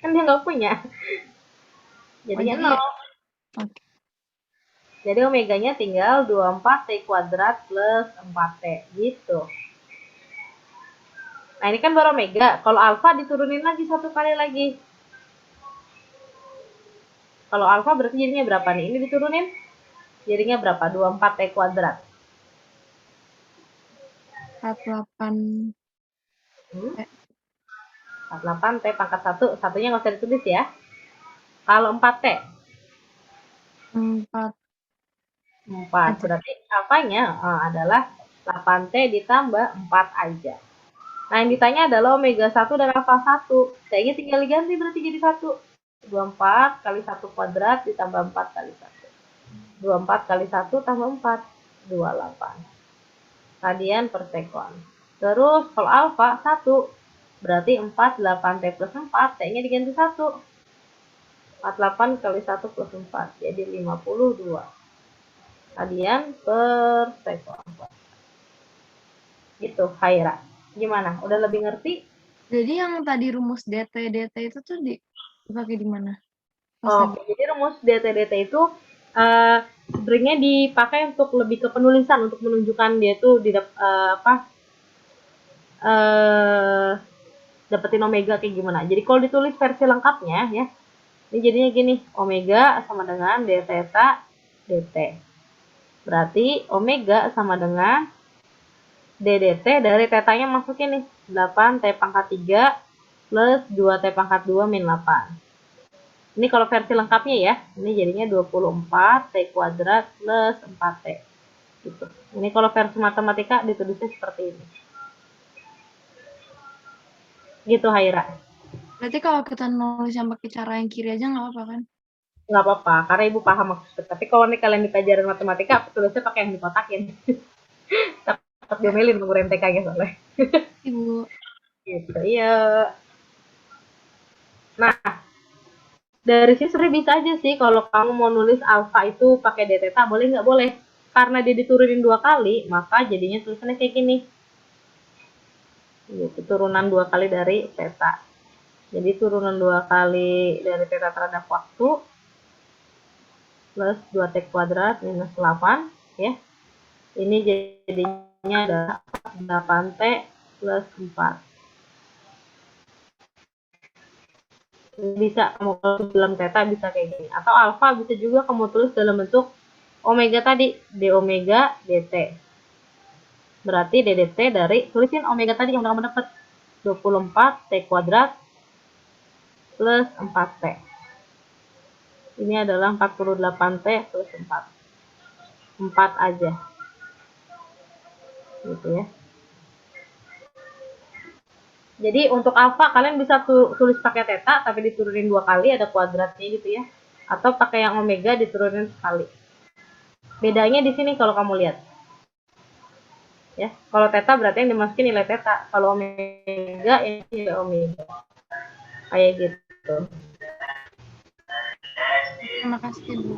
A: Kan dia nggak punya. Jadinya
B: jadi-
A: 0.
B: Oke.
A: Jadi omeganya tinggal 24T kuadrat plus 4T. Gitu. Nah, ini kan baru omega. Kalau alfa diturunin lagi satu kali lagi. Kalau alfa berarti jadinya berapa nih? Ini diturunin. Jadinya berapa? 24T kuadrat.
B: 48.
A: 48T pangkat 1. Satunya nggak usah ditulis ya. Kalau 4T.
B: 4.
A: 4. Berarti alfanya adalah 8T ditambah 4 aja. Nah, yang ditanya adalah omega 1 dan alfa 1. Kayaknya tinggal diganti berarti jadi 1. 24 kali 1 kuadrat ditambah 4 kali 1. 24 kali 1 tambah 4. 28. Radian per sekon. Terus kalau alfa 1. Berarti 48T plus 4. T-nya diganti 1. 48 kali 1 plus 4. Jadi 52. Radian per sekon. Gitu, Haira. Gimana? Udah lebih ngerti?
B: Jadi yang tadi rumus DT itu tuh dipakai di mana?
A: Oke, jadi rumus DT itu sebenarnya dipakai untuk lebih ke penulisan, untuk menunjukkan dia tuh dapetin omega kayak gimana. Jadi kalau ditulis versi lengkapnya ya, ini jadinya gini, omega sama dengan d theta dt. Berarti omega sama dengan ddt dari tetanya masukin nih 8T pangkat 3 plus 2T pangkat 2 min 8. Ini kalau versi lengkapnya ya, ini jadinya 24T kuadrat plus 4T. Gitu. Ini kalau versi matematika ditulisnya seperti ini. Gitu, Haira.
B: Berarti kalau kita nulis yang pakai cara yang kiri aja nggak apa-apa kan?
A: Nggak apa-apa, karena ibu paham maksudnya. Tapi kalau nih kalian di pelajaran matematika, tulisnya pakai yang dikotakin. Takut diomelin guru MTK-nya soalnya.
B: Ibu.
A: Gitu, iya. Nah, dari sini sebenarnya bisa aja sih kalau kamu mau nulis alfa itu pakai d theta, boleh nggak? Boleh. Karena dia diturunin 2 kali, maka jadinya tulisannya kayak gini. Gitu, turunan 2 kali dari theta. Jadi turunan 2 kali dari theta terhadap waktu plus 2T kuadrat minus 8 ya. Ini jadinya adalah 8T plus 4. Bisa kamu tulis dalam theta bisa kayak gini. Atau alfa bisa juga kamu tulis dalam bentuk omega tadi, d omega dt. Berarti ddt dari, tulisin omega tadi yang udah kamu dapat, 24T kuadrat plus 4T. Ini adalah 48T plus 4. 4 aja. Gitu ya. Jadi untuk alfa kalian bisa tulis pakai theta tapi diturunin 2 kali, ada kuadratnya gitu ya. Atau pakai yang omega diturunin sekali. Bedanya di sini kalau kamu lihat. Ya, kalau theta berarti yang dimasukin nilai theta. Kalau omega ini nilai omega. Kayak gitu.
B: Terima kasih Bu.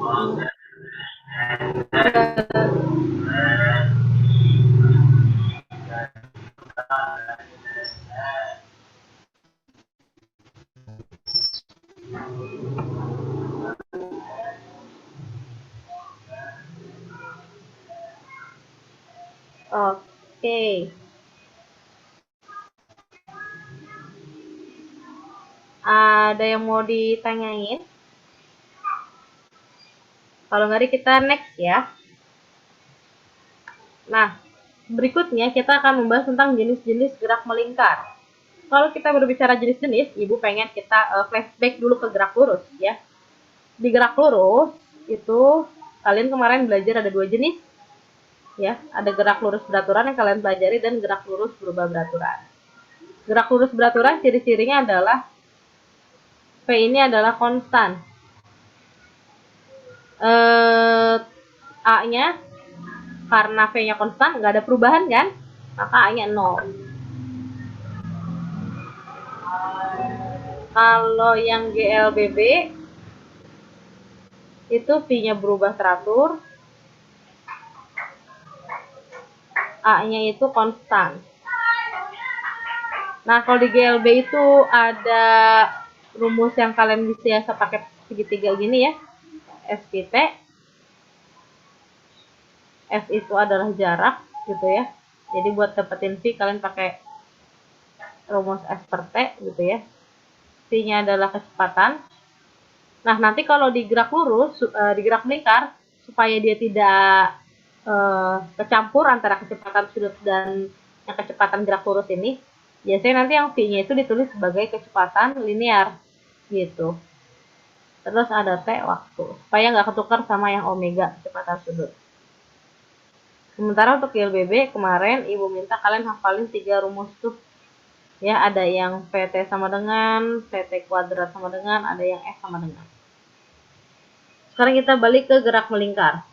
A: Oke. Ada yang mau ditanyain? Kalau nggak kita next ya. Nah, berikutnya kita akan membahas tentang jenis-jenis gerak melingkar. Kalau kita berbicara jenis-jenis, Ibu pengen kita flashback dulu ke gerak lurus ya. Di gerak lurus itu kalian kemarin belajar ada 2 jenis. Ya, ada gerak lurus beraturan yang kalian pelajari dan gerak lurus berubah beraturan. Gerak lurus beraturan ciri-cirinya adalah V ini adalah konstan. A-nya karena V-nya konstan nggak ada perubahan kan, maka A-nya 0. Kalau yang GLBB itu V-nya berubah teratur, A-nya itu konstan. Nah, kalau di GLB itu ada rumus yang kalian bisa pakai segitiga gini ya. SPT. S itu adalah jarak gitu ya. Jadi buat dapetin V kalian pakai rumus S per T gitu ya. V-nya adalah kecepatan. Nah, nanti kalau di gerak lurus, di gerak melingkar, supaya dia tidak kecampur antara kecepatan sudut dan yang kecepatan gerak lurus ini, biasanya nanti yang V-nya itu ditulis sebagai kecepatan linear gitu. Terus ada T waktu, supaya nggak ketukar sama yang omega kecepatan sudut. Sementara untuk GLBB kemarin Ibu minta kalian hafalin 3 rumus tuh. Ya, ada yang VT sama dengan, VT kuadrat sama dengan, ada yang S sama dengan. Sekarang kita balik ke gerak melingkar.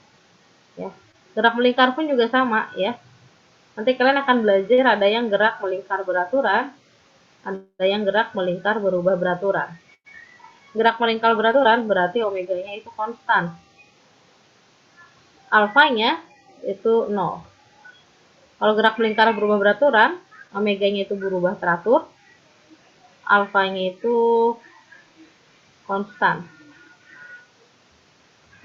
A: Ya. Gerak melingkar pun juga sama ya. Nanti kalian akan belajar ada yang gerak melingkar beraturan, ada yang gerak melingkar berubah beraturan. Gerak melingkar beraturan berarti omeganya itu konstan. Alfanya itu 0. Kalau gerak melingkar berubah beraturan, omeganya itu berubah teratur, alfanya itu konstan.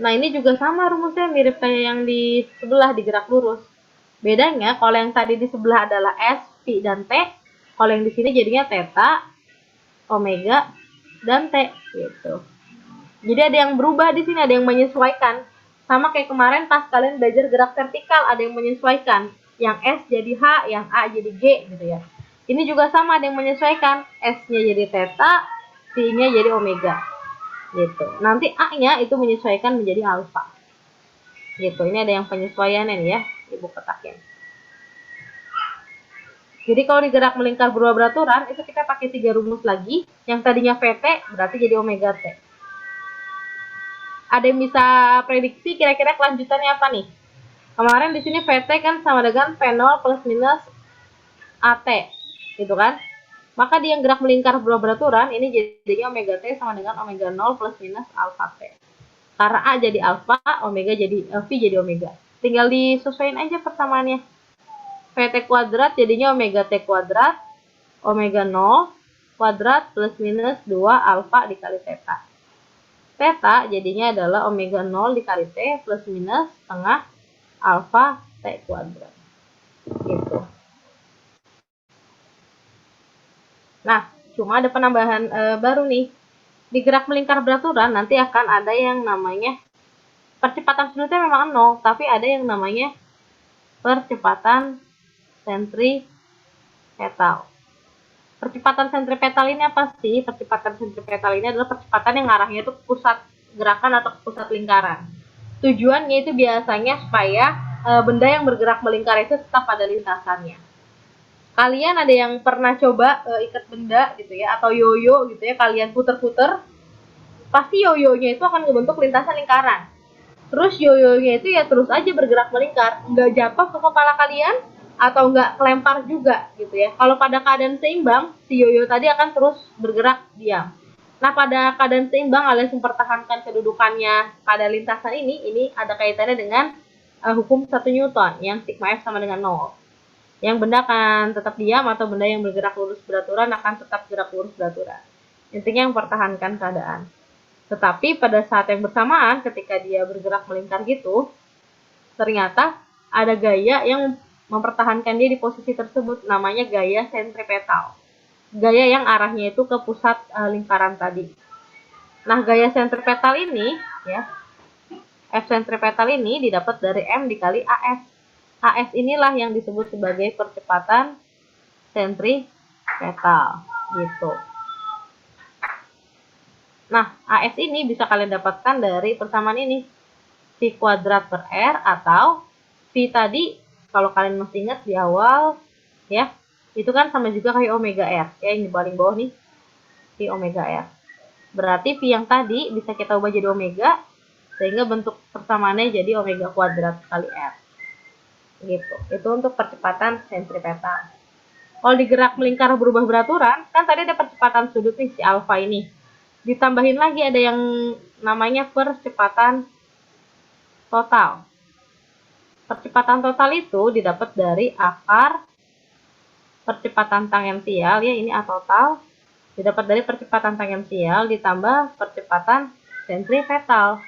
A: Nah, ini juga sama rumusnya, mirip kayak yang di sebelah di gerak lurus. Bedanya, kalau yang tadi di sebelah adalah S, P, dan T, kalau yang di sini jadinya theta, omega, dan T gitu. Jadi ada yang berubah di sini, ada yang menyesuaikan. Sama kayak kemarin pas kalian belajar gerak vertikal, ada yang menyesuaikan. Yang S jadi H, yang A jadi G gitu ya. Ini juga sama, ada yang menyesuaikan. S-nya jadi theta, P-nya jadi omega. Gitu. Nanti A-nya itu menyesuaikan menjadi alfa. Gitu. Ini ada yang penyesuaiannya nih ya, Ibu ketakin. Jadi kalau di gerak melingkar berubah beraturan, itu kita pakai 3 rumus lagi. Yang tadinya VT berarti jadi omega T. Ada yang bisa prediksi kira-kira kelanjutannya apa nih? Kemarin di sini VT kan sama dengan V0 plus minus AT, gitu kan? Maka di yang gerak melingkar berubah beraturan, ini jadinya omega T sama dengan omega 0 plus minus alfa T. Karena A jadi alfa, omega jadi V jadi omega. Tinggal disesuaikan aja persamaannya. VT kuadrat jadinya omega T kuadrat, omega 0 kuadrat plus minus 2 alfa dikali theta. Theta jadinya adalah omega 0 dikali T plus minus setengah alfa T kuadrat. Gitu. Nah, cuma ada penambahan baru nih. Di gerak melingkar beraturan nanti akan ada yang namanya percepatan sudutnya memang 0, tapi ada yang namanya percepatan sentripetal. Percepatan sentripetal ini apa sih? Percepatan sentripetal ini adalah percepatan yang arahnya itu ke pusat gerakan atau ke pusat lingkaran. Tujuannya itu biasanya supaya benda yang bergerak melingkar itu tetap pada lintasannya. Kalian ada yang pernah coba ikat benda gitu ya, atau yoyo gitu ya, kalian puter-puter, pasti yoyonya itu akan membentuk lintasan lingkaran. Terus yoyonya itu ya terus aja bergerak melingkar, nggak jatuh ke kepala kalian atau nggak kelempar juga gitu ya. Kalau pada keadaan seimbang, si yoyo tadi akan terus bergerak diam. Nah, pada keadaan seimbang alias mempertahankan kedudukannya pada lintasan ini ada kaitannya dengan hukum 1 Newton yang sigma F sama dengan 0. Yang benda akan tetap diam atau benda yang bergerak lurus beraturan akan tetap gerak lurus beraturan. Intinya mempertahankan keadaan. Tetapi pada saat yang bersamaan ketika dia bergerak melingkar gitu, ternyata ada gaya yang mempertahankan dia di posisi tersebut, namanya gaya sentripetal. Gaya yang arahnya itu ke pusat lingkaran tadi. Nah, gaya sentripetal ini ya, F sentripetal ini didapat dari M dikali AS. AS inilah yang disebut sebagai percepatan sentripetal gitu. Nah, AS ini bisa kalian dapatkan dari persamaan ini, V kuadrat per R, atau V tadi kalau kalian masih ingat di awal ya, itu kan sama juga kayak omega R ya, yang di paling bawah nih, V omega R. Berarti V yang tadi bisa kita ubah jadi omega, sehingga bentuk persamaannya jadi omega kuadrat kali R. Gitu. Itu untuk percepatan sentripetal. Kalau digerak melingkar berubah beraturan, kan tadi ada percepatan sudut nih si alfa ini. Ditambahin lagi ada yang namanya percepatan total. Percepatan total itu didapat dari akar percepatan tangensial, ya ini A total, didapat dari percepatan tangensial ditambah percepatan sentripetal.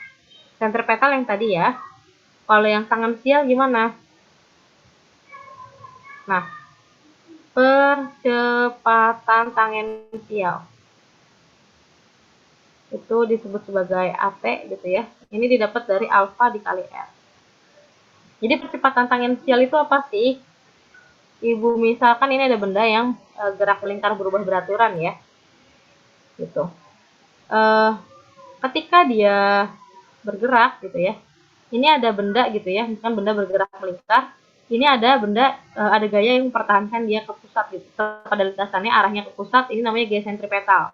A: Sentripetal yang tadi ya. Kalau yang tangensial gimana? Nah, percepatan tangensial itu disebut sebagai AT gitu ya. Ini didapat dari alfa dikali R. Jadi percepatan tangensial itu apa sih? Ibu misalkan ini ada benda yang gerak melingkar berubah beraturan ya. Gitu. Ketika dia bergerak gitu ya. Ini ada benda gitu ya, misalkan benda bergerak melingkar. Ini ada benda, ada gaya yang mempertahankan dia ke pusat gitu. Pada lintasannya arahnya ke pusat, ini namanya gaya sentripetal.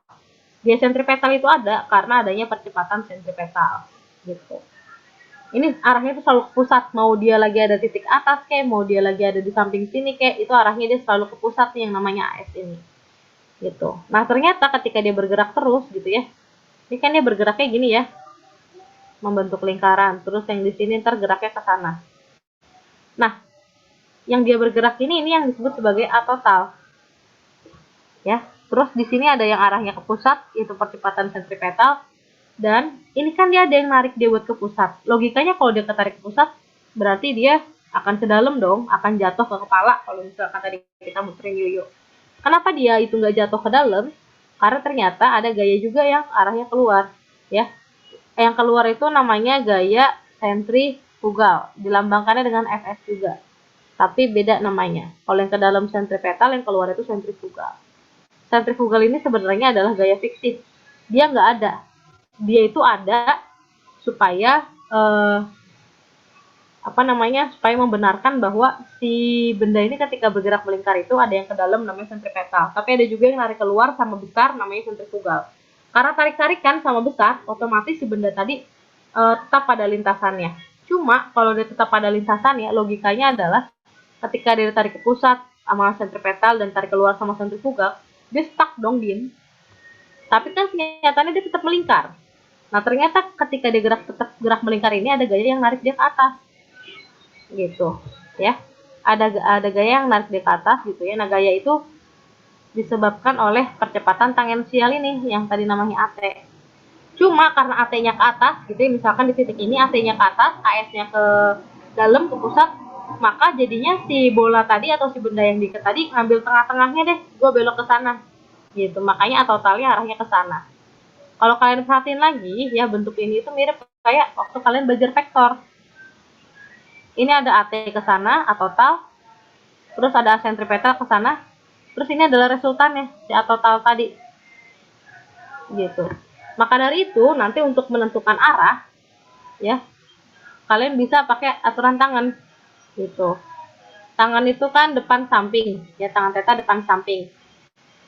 A: Gaya sentripetal itu ada karena adanya percepatan sentripetal gitu. Ini arahnya itu selalu ke pusat, mau dia lagi ada titik atas kayak, mau dia lagi ada di samping sini kayak, itu arahnya dia selalu ke pusat nih yang namanya AS ini. Gitu. Nah, ternyata ketika dia bergerak terus gitu ya. Ini kan dia bergeraknya gini ya. Membentuk lingkaran, terus yang di sini ntar geraknya ke sana. Nah, yang dia bergerak ini yang disebut sebagai A total. Ya. Terus di sini ada yang arahnya ke pusat, yaitu percepatan sentripetal. Dan ini kan dia ada yang narik dia buat ke pusat. Logikanya kalau dia ketarik ke pusat, berarti dia akan ke dalam dong, akan jatuh ke kepala kalau misalkan tadi kita muterin yoyo. Kenapa dia itu nggak jatuh ke dalam? Karena ternyata ada gaya juga yang arahnya keluar, ya. Yang keluar itu namanya gaya sentrifugal, dilambangkannya dengan Fs juga. Tapi beda namanya. Kalau yang ke dalam sentripetal, yang keluar itu sentrifugal. Sentrifugal ini sebenarnya adalah gaya fiktif. Dia nggak ada. Dia itu ada supaya supaya membenarkan bahwa si benda ini ketika bergerak melingkar itu ada yang ke dalam namanya sentripetal, tapi ada juga yang narik keluar sama besar namanya sentrifugal. Karena tarik-tarikan sama besar, otomatis si benda tadi tetap pada lintasannya. Cuma kalau dia tetap pada lintasannya, logikanya adalah ketika dia tarik ke pusat sama sentripetal dan tarik keluar sama sentrifugal, dia stuck dong, diem. Tapi kan kenyataannya dia tetap melingkar. Nah, ternyata ketika dia tetap gerak melingkar ini ada gaya yang narik dia ke atas. Gitu, ya. Ada gaya yang narik dia ke atas gitu ya. Nah, gaya itu disebabkan oleh percepatan tangensial ini yang tadi namanya AT. Cuma karena AT-nya ke atas gitu ya, misalkan di titik ini AT-nya ke atas, AS-nya ke dalam ke pusat, maka jadinya si bola tadi atau si benda yang diikat tadi ngambil tengah-tengahnya deh, gue belok ke sana. Gitu, makanya totalnya arahnya ke sana. Kalau kalian perhatiin lagi, ya bentuk ini itu mirip kayak waktu kalian belajar vektor. Ini ada AT ke sana, A total, terus ada sentripetal ke sana, terus ini adalah resultannya, si A total tadi. Gitu. Maka dari itu, nanti untuk menentukan arah, ya, kalian bisa pakai aturan tangan. Gitu. Tangan itu kan depan samping, ya tangan teta depan samping.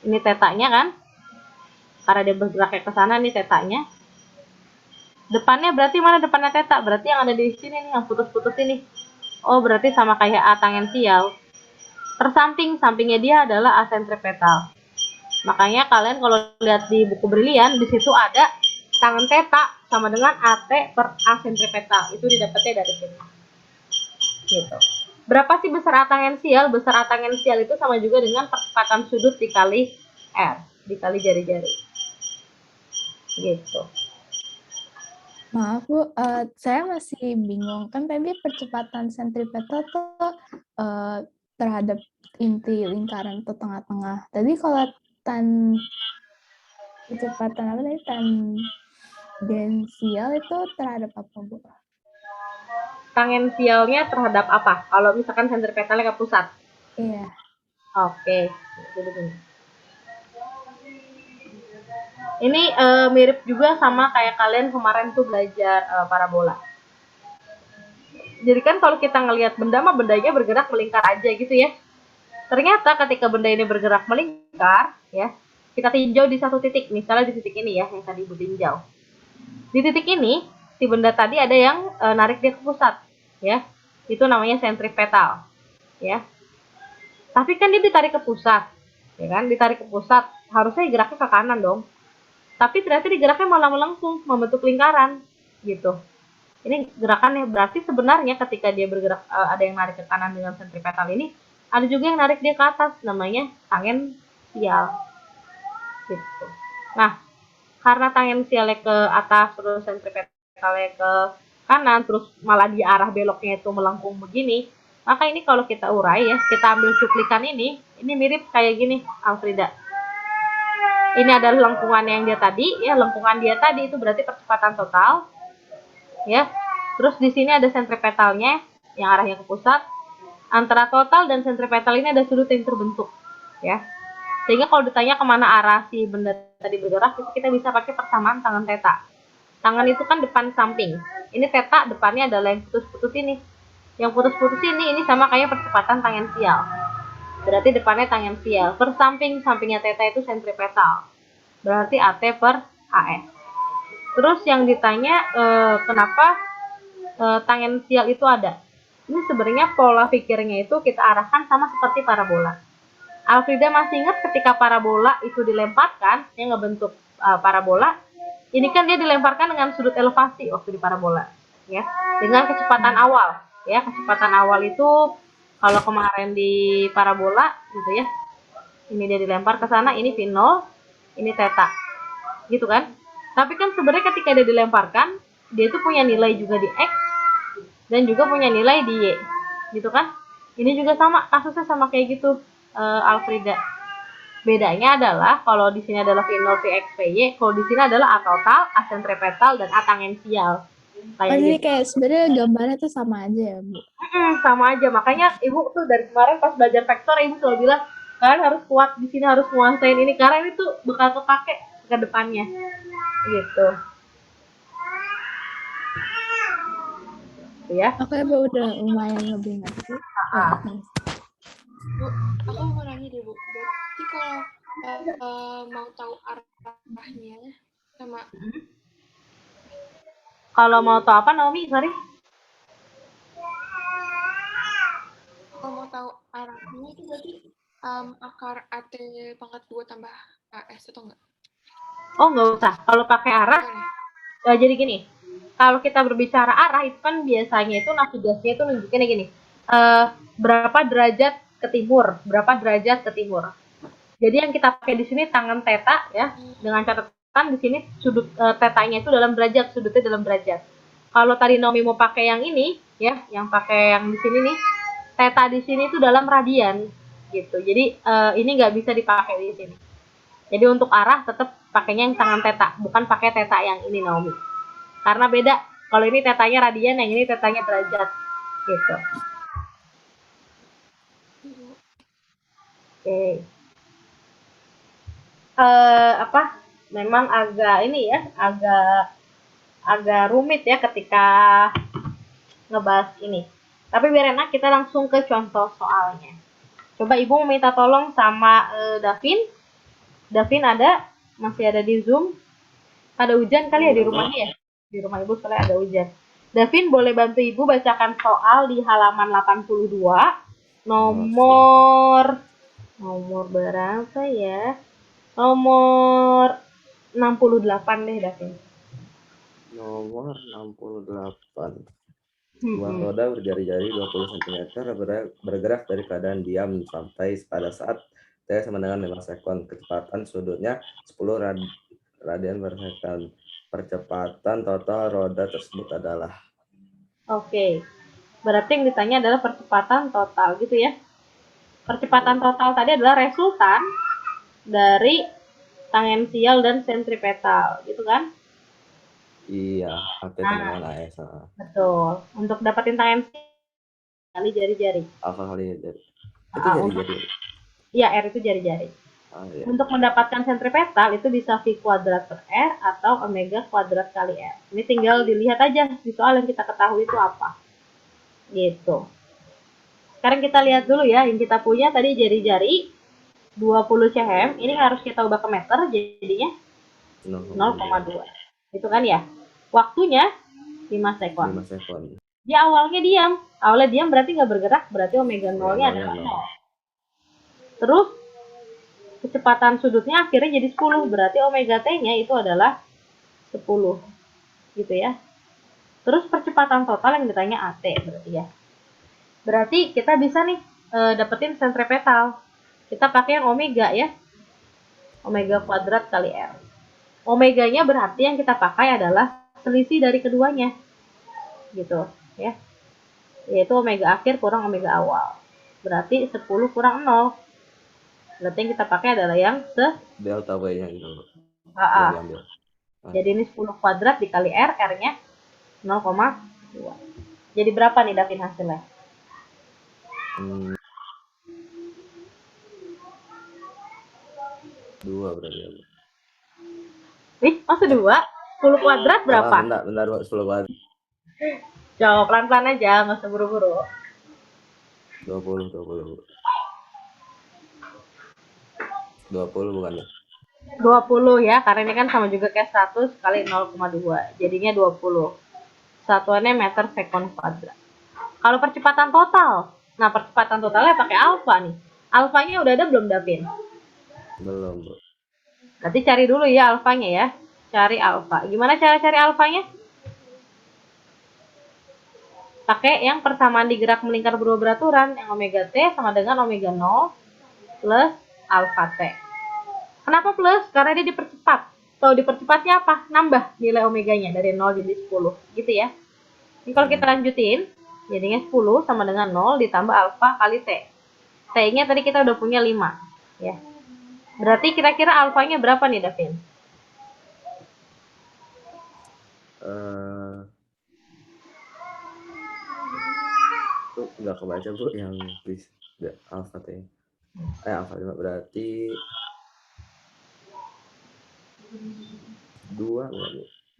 A: Ini tetanya kan, karena dia bergeraknya ke sana nih tetanya. Depannya berarti mana depannya teta? Berarti yang ada di sini nih, yang putus-putus ini. Oh, berarti sama kayak A tangensial. Tersamping, sampingnya dia adalah A sentripetal. Makanya kalian kalau lihat di buku brilian, di situ ada tangan teta sama dengan AT per A sentripetal. Itu didapatnya dari sini. Gitu. Berapa sih besar A tangensial? Besar A tangensial itu sama juga dengan percepatan sudut dikali R, dikali jari-jari. Gitu.
E: Maaf Bu, saya masih bingung. Kan tadi percepatan sentripetal tuh terhadap inti lingkaran atau tengah-tengah. Tadi kalau percepatan apa tadi? Tangensial itu terhadap apa Bu?
A: Tangensialnya terhadap apa? Kalau misalkan sentripetalnya ke pusat.
E: Iya.
A: Oke. Ini mirip juga sama kayak kalian kemarin tuh belajar parabola. Jadi kan kalau kita ngelihat benda mah bendanya bergerak melingkar aja gitu ya. Ternyata ketika benda ini bergerak melingkar, ya, kita tinjau di satu titik, misalnya di titik ini ya, yang tadi Ibu tinjau. Di titik ini, si benda tadi ada yang narik dia ke pusat, ya. Itu namanya sentripetal, ya. Tapi kan dia ditarik ke pusat, ya kan? Ditarik ke pusat, harusnya geraknya ke kanan dong. Tapi ternyata digeraknya malah melengkung, membentuk lingkaran, gitu. Ini gerakannya berarti sebenarnya ketika dia bergerak ada yang narik ke kanan dengan sentripetal ini, ada juga yang narik dia ke atas, namanya tangensial. Gitu. Nah, karena tangensialnya ke atas terus sentripetalnya ke kanan, terus malah di arah beloknya itu melengkung begini, maka ini kalau kita urai ya, kita ambil cuplikan ini mirip kayak gini, Alfrida. Ini adalah lengkungan yang dia tadi, ya lengkungan dia tadi itu berarti percepatan total, ya. Terus di sini ada sentripetalnya yang arahnya ke pusat. Antara total dan sentripetal ini ada sudut yang terbentuk, ya. Sehingga kalau ditanya kemana arah si benda tadi bergerak, itu kita bisa pakai persamaan tangan teta. Tangan itu kan depan samping. Ini teta, depannya adalah yang putus-putus ini. Yang putus-putus ini sama kayak percepatan tangensial. Berarti depannya tangensial. Per sampingnya teta itu sentripetal. Berarti AT per AS. Terus yang ditanya kenapa tangensial itu ada? Ini sebenarnya pola pikirnya itu kita arahkan sama seperti parabola. Alfrida masih ingat ketika parabola itu dilemparkan, yang ngebentuk parabola, ini kan dia dilemparkan dengan sudut elevasi waktu di parabola, ya, dengan kecepatan awal, ya, kecepatan awal itu kalau kemarin di parabola, gitu ya, ini dia dilempar ke sana, ini V0, ini theta, gitu kan? Tapi kan sebenarnya ketika dia dilemparkan, dia itu punya nilai juga di X dan juga punya nilai di Y, gitu kan? Ini juga sama, kasusnya sama kayak gitu, Alfrida. Bedanya adalah kalau di sini adalah V0, Vx, Vy, kalau di sini adalah A total, A sentripetal, dan A tangensial. Kayak
E: Jadi
A: gitu.
E: kayak sebenarnya gambarnya tuh sama aja ya, Bu?
A: Sama aja, makanya Ibu tuh dari kemarin pas belajar vektor, Ibu selalu bilang, kalian harus kuat di sini, harus menguasain ini, karena ini tuh bakal kepake ke depannya. Gitu. Ya.
E: Oke, Bu, udah lumayan lebih ngerti.
B: Bu, aku mau nanya deh, Bu. Berarti kalau mau tahu arahnya sama
A: Kalau mau tahu apa, Naomi? Sorry.
B: kalau mau tahu arahnya itu berarti akar AT pangkat 2 tambah AS atau enggak?
A: Oh, nggak usah. Kalau pakai arah, jadi gini. Kalau kita berbicara arah, itu kan biasanya itu navigasinya itu nunjukinnya gini. Berapa derajat ke timur, berapa derajat ke timur. Jadi yang kita pakai di sini tangan theta, ya, dengan catatan di sini sudut tetanya itu dalam derajat, sudutnya dalam derajat. Kalau tadi Naomi mau pakai yang ini, ya, yang pakai yang di sini nih, theta di sini itu dalam radian, gitu. Jadi ini nggak bisa dipakai di sini. Jadi untuk arah tetap pakainya yang tangan theta, bukan pakai theta yang ini, Naomi. Karena beda. Kalau ini tetanya radian, yang ini tetanya derajat, gitu. Oke. Memang agak ini ya, agak rumit ya ketika ngebahas ini. Tapi biar enak, kita langsung ke contoh soalnya. Coba Ibu minta tolong sama Davin. Davin ada? Masih ada di Zoom? Ada hujan kali ya di rumahnya ya? Di rumah Ibu soalnya ada hujan. Davin boleh bantu Ibu bacakan soal di halaman 82. Nomor berapa ya? Nomor 68 deh, Davin.
F: Nomor 68. Sebuah roda berjari-jari 20 cm bergerak dari keadaan diam sampai pada saat T sama dengan 5 sekon. Kecepatan sudutnya 10 radian per second. Percepatan total roda tersebut adalah.
A: Oke. Berarti yang ditanya adalah percepatan total gitu ya. Percepatan total tadi adalah resultan dari tangensial dan sentripetal, gitu kan?
F: Iya, AT sama dengan AS.
A: Betul. Untuk dapetin tangensial kali jari-jari.
F: Alfa kali jari. Itu jari-jari.
A: Iya, R itu jari-jari.
F: Iya.
A: Untuk mendapatkan sentripetal itu bisa V kuadrat per R atau omega kuadrat kali R. Ini tinggal dilihat aja di soal yang kita ketahui itu apa. Gitu. Sekarang kita lihat dulu ya, yang kita punya tadi jari-jari 20 cm, ini harus kita ubah ke meter, jadinya 0,2. Itu kan ya. Waktunya 5 sekon.
F: 5 sekon.
A: Dia awalnya diam berarti nggak bergerak, berarti omega 0-nya adalah 0. Terus kecepatan sudutnya akhirnya jadi 10. Berarti omega T-nya itu adalah 10. Gitu ya. Terus percepatan total yang ditanya AT berarti ya. Berarti kita bisa nih dapetin sentripetal. Kita pakai yang omega ya. Omega kuadrat kali R. Omeganya berarti yang kita pakai adalah selisih dari keduanya. Gitu ya. Yaitu omega akhir kurang omega awal. Berarti 10 kurang 0. Berarti yang kita pakai adalah yang
F: Delta W-nya gitu.
A: AA.
F: Yang diambil.
A: Jadi ini 10 kuadrat dikali R, R-nya 0,2. Jadi berapa nih Davin hasilnya?
F: Dua berarti ya.
A: Ih, masa 2? 10 kuadrat berapa?
F: Bentar, 10 kuadrat.
A: Jawab pelan-pelan aja, nggak usah buru-buru.
F: 20 bukan ya?
A: 20 ya, karena ini kan sama juga kayak 100 kali 0,2. Jadinya 20. Satuannya meter sekon kuadrat. Kalau percepatan total, nah percepatan totalnya pakai alfa nih. Alfanya udah ada belum Davin?
F: Belum, Bu.
A: Berarti cari dulu ya alfanya ya. Cari alfa. Gimana cara cari alfanya? Pakai yang persamaan di gerak melingkar berubah beraturan, yang omega T sama dengan omega 0 plus alfa T. Kenapa plus? Karena dia dipercepat. Kalau dipercepatnya apa? Nambah nilai omeganya dari 0 jadi 10. Gitu ya. Ini kalau kita lanjutin, jadinya 10 sama dengan 0 ditambah alfa kali T. T-nya tadi kita udah punya 5. Ya. Berarti kira-kira alfanya berapa nih, Davin?
F: Tuh nggak kebaca, Bu, yang please. Alpha T. Alpha 5 berarti 2 enggak,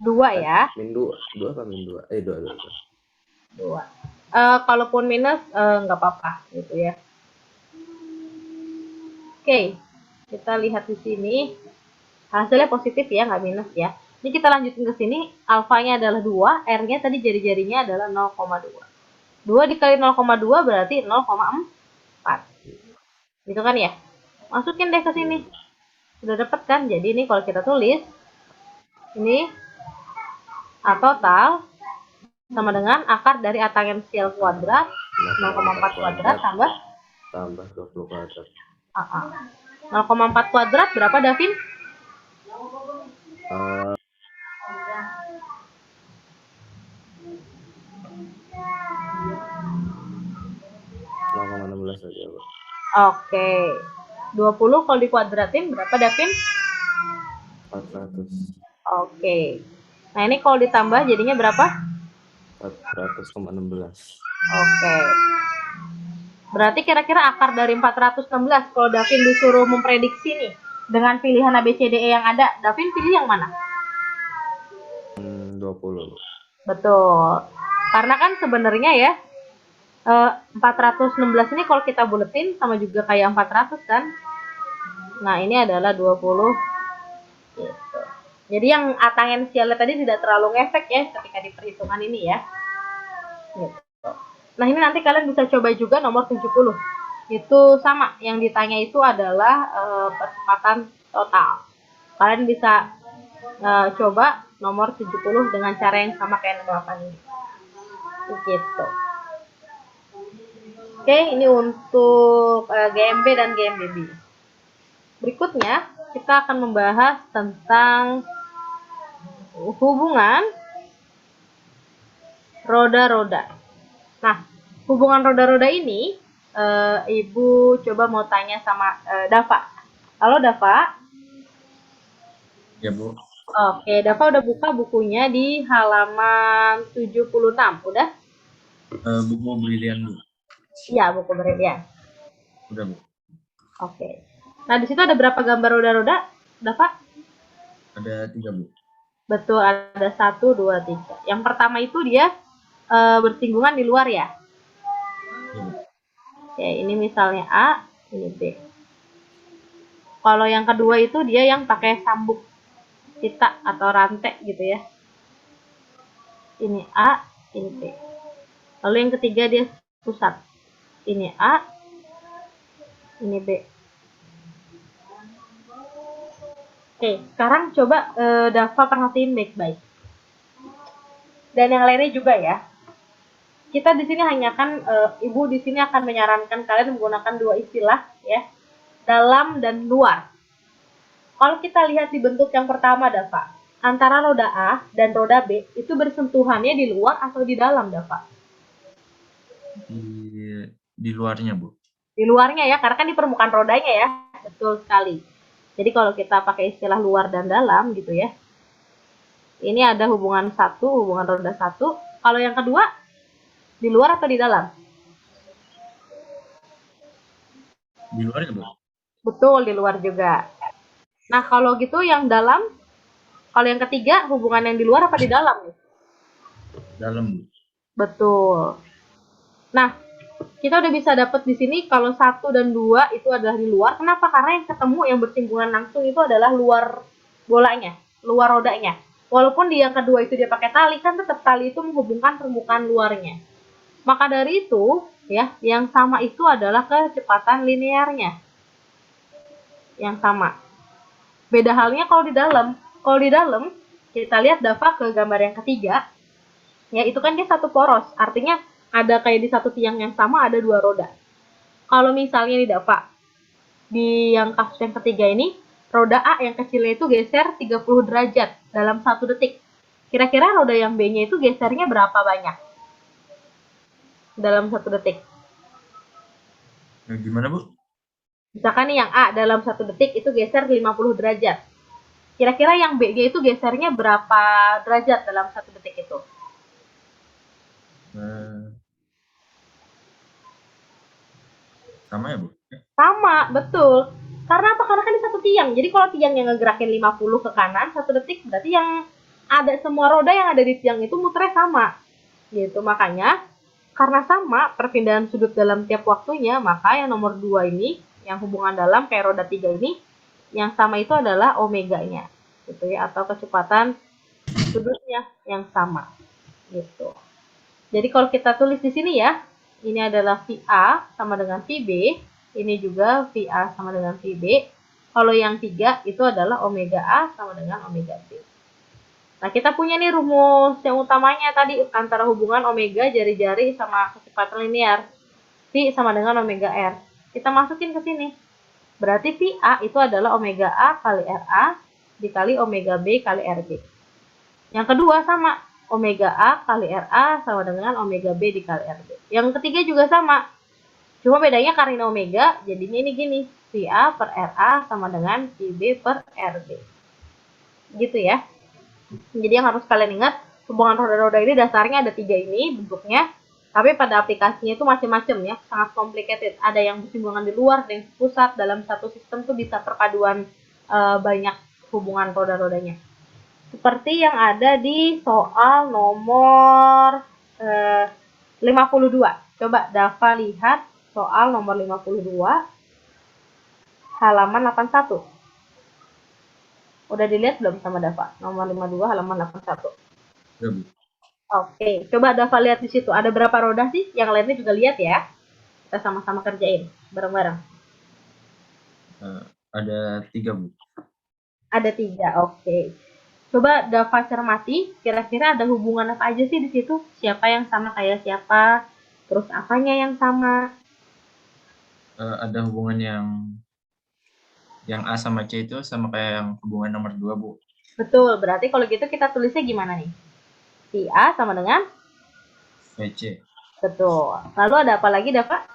F: Bu?
A: 2 ya.
F: Min 2. 2 apa min 2? 2.
A: 2. Kalaupun minus nggak apa-apa gitu ya. Oke, kita lihat di sini hasilnya positif ya, nggak minus ya. Ini kita lanjutin ke sini, alfanya adalah 2, R-nya tadi jari-jarinya adalah 0,2. 2 dikali 0,2 berarti 0,4. Gitu kan ya? Masukin deh ke sini. Sudah dapat kan? Jadi ini kalau kita tulis, ini total sama dengan akar dari A tangensial kuadrat 0,4 kuadrat tambah
F: 20 kuadrat.
A: 0,4 kuadrat berapa, Davin?
F: 0,16 aja, Bu.
A: Oke. 20 kalau dikuadratin berapa, Davin?
F: 400.
A: Oke. Nah, ini kalau ditambah jadinya berapa?
F: 400,16.
A: Oke. Berarti kira-kira akar dari 416 kalau Davin disuruh memprediksi nih dengan pilihan ABCDE yang ada, Davin pilih yang mana?
F: 20.
A: Betul. Karena kan sebenarnya ya 416 ini kalau kita buletin sama juga kayak 400 kan. Nah, ini adalah 20 gitu. Jadi yang A tangensialnya tadi tidak terlalu ngefek ya ketika di perhitungan ini ya. Gitu. Nah, ini nanti kalian bisa coba juga nomor 70. Itu sama, yang ditanya itu adalah percepatan total. Kalian bisa coba nomor 70 dengan cara yang sama kayak nomor 8 ini. Gitu. Oke, ini untuk GMB dan GMBB. Berikutnya, kita akan membahas tentang hubungan roda-roda. Nah, hubungan roda-roda ini, Ibu coba mau tanya sama Dava. Halo, Dava.
D: Ya, Bu.
A: Oke, Dava udah buka bukunya di halaman 76. Udah?
D: Buku Brilian, Bu.
A: Iya, buku Brilian.
D: Udah, Bu.
A: Oke. Nah, di situ ada berapa gambar roda-roda, Dava?
D: Ada 3, Bu.
A: Betul, ada 1, 2, 3. Yang pertama itu dia bersinggungan di luar ya.
D: Ya, Bu.
A: Oke, ini misalnya A, ini B. Kalau yang kedua itu dia yang pakai sambuk pita atau rantai gitu ya. Ini A, ini B. Lalu yang ketiga dia pusat. Ini A, ini B. Oke, sekarang coba Dava perhatiin baik-baik. Dan yang lainnya juga ya. Kita di sini hanya Ibu di sini akan menyarankan kalian menggunakan dua istilah ya, dalam dan luar. Kalau kita lihat di bentuk yang pertama, Dava, antara roda A dan roda B itu bersentuhannya di luar atau di dalam, Dava?
D: Di luarnya, Bu.
A: Di luarnya ya, karena kan di permukaan rodanya ya. Betul sekali. Jadi kalau kita pakai istilah luar dan dalam gitu ya. Ini ada hubungan roda satu. Kalau yang kedua, di luar atau di dalam?
D: Di luarnya, Bu.
A: Betul, di luar juga. Nah, kalau gitu yang dalam, kalau yang ketiga, hubungan yang di luar apa di dalam?
D: Dalam, Bu.
A: Betul. Nah, kita udah bisa dapat di sini kalau 1 dan 2 itu adalah di luar. Kenapa? Karena yang ketemu yang bersinggungan langsung itu adalah luar bolanya, luar rodanya. Walaupun di yang kedua itu dia pakai tali, kan tetap tali itu menghubungkan permukaan luarnya. Maka dari itu, ya, yang sama itu adalah kecepatan linearnya. Yang sama. Beda halnya kalau di dalam. Kalau di dalam, kita lihat Dava ke gambar yang ketiga, ya itu kan dia satu poros. Artinya ada kayak di satu tiang yang sama ada dua roda. Kalau misalnya di Dava, di yang kasus yang ketiga ini, roda A yang kecilnya itu geser 30 derajat dalam 1 detik. Kira-kira roda yang B-nya itu gesernya berapa banyak dalam 1 detik?
D: Nah, gimana, Bu?
A: Misalkan nih yang A dalam 1 detik itu geser 50 derajat. Kira-kira yang B-nya itu gesernya berapa derajat dalam 1 detik itu?
D: Sama ya, Bu?
A: Sama, betul. Karena apa? Karena kan di satu tiang. Jadi kalau tiang yang ngegerakin 50 ke kanan, 1 detik berarti yang ada semua roda yang ada di tiang itu muternya sama. Gitu. Makanya, karena sama perpindahan sudut dalam tiap waktunya, maka yang nomor 2 ini, yang hubungan dalam kayak roda 3 ini, yang sama itu adalah omeganya. Gitu ya, atau kecepatan sudutnya yang sama. Gitu. Jadi kalau kita tulis di sini ya, ini adalah VA sama dengan VB, ini juga VA sama dengan VB. Kalau yang 3 itu adalah omega A sama dengan omega B. Nah, kita punya nih rumus yang utamanya tadi antara hubungan omega jari-jari sama kecepatan linear. V sama dengan omega R. Kita masukin ke sini. Berarti VA itu adalah omega A kali RA dikali omega B kali RB. Yang kedua sama, omega A kali RA sama dengan omega B dikali RB. Yang ketiga juga sama. Cuma bedanya karena omega, jadinya ini gini. VA per RA sama dengan VB per RB. Gitu ya. Jadi yang harus kalian ingat, hubungan roda-roda ini dasarnya ada 3 ini bentuknya. Tapi pada aplikasinya itu macam-macam ya, sangat complicated. Ada yang bersinggungan di luar, ada yang pusat. Dalam satu sistem tuh bisa perpaduan banyak hubungan roda-rodanya. Seperti yang ada di soal nomor 52. Coba Dava lihat soal nomor 52 halaman 81. Udah dilihat belum sama Dava? Nomor 52 halaman 81.
D: Ya, Bu.
A: Oke, coba Dava lihat di situ. Ada berapa roda sih? Yang lainnya juga lihat ya. Kita sama-sama kerjain bareng-bareng.
D: Ada 3, Bu.
A: Ada 3, oke. Coba Dava cermati, kira-kira ada hubungan apa aja sih di situ? Siapa yang sama kayak siapa? Terus apanya yang sama?
D: Ada hubungan yang A sama C itu sama kayak yang hubungan nomor 2, Bu.
A: Betul, berarti kalau gitu kita tulisnya gimana nih? Si A sama dengan?
D: VC.
A: Betul. Lalu ada apa lagi, Dava?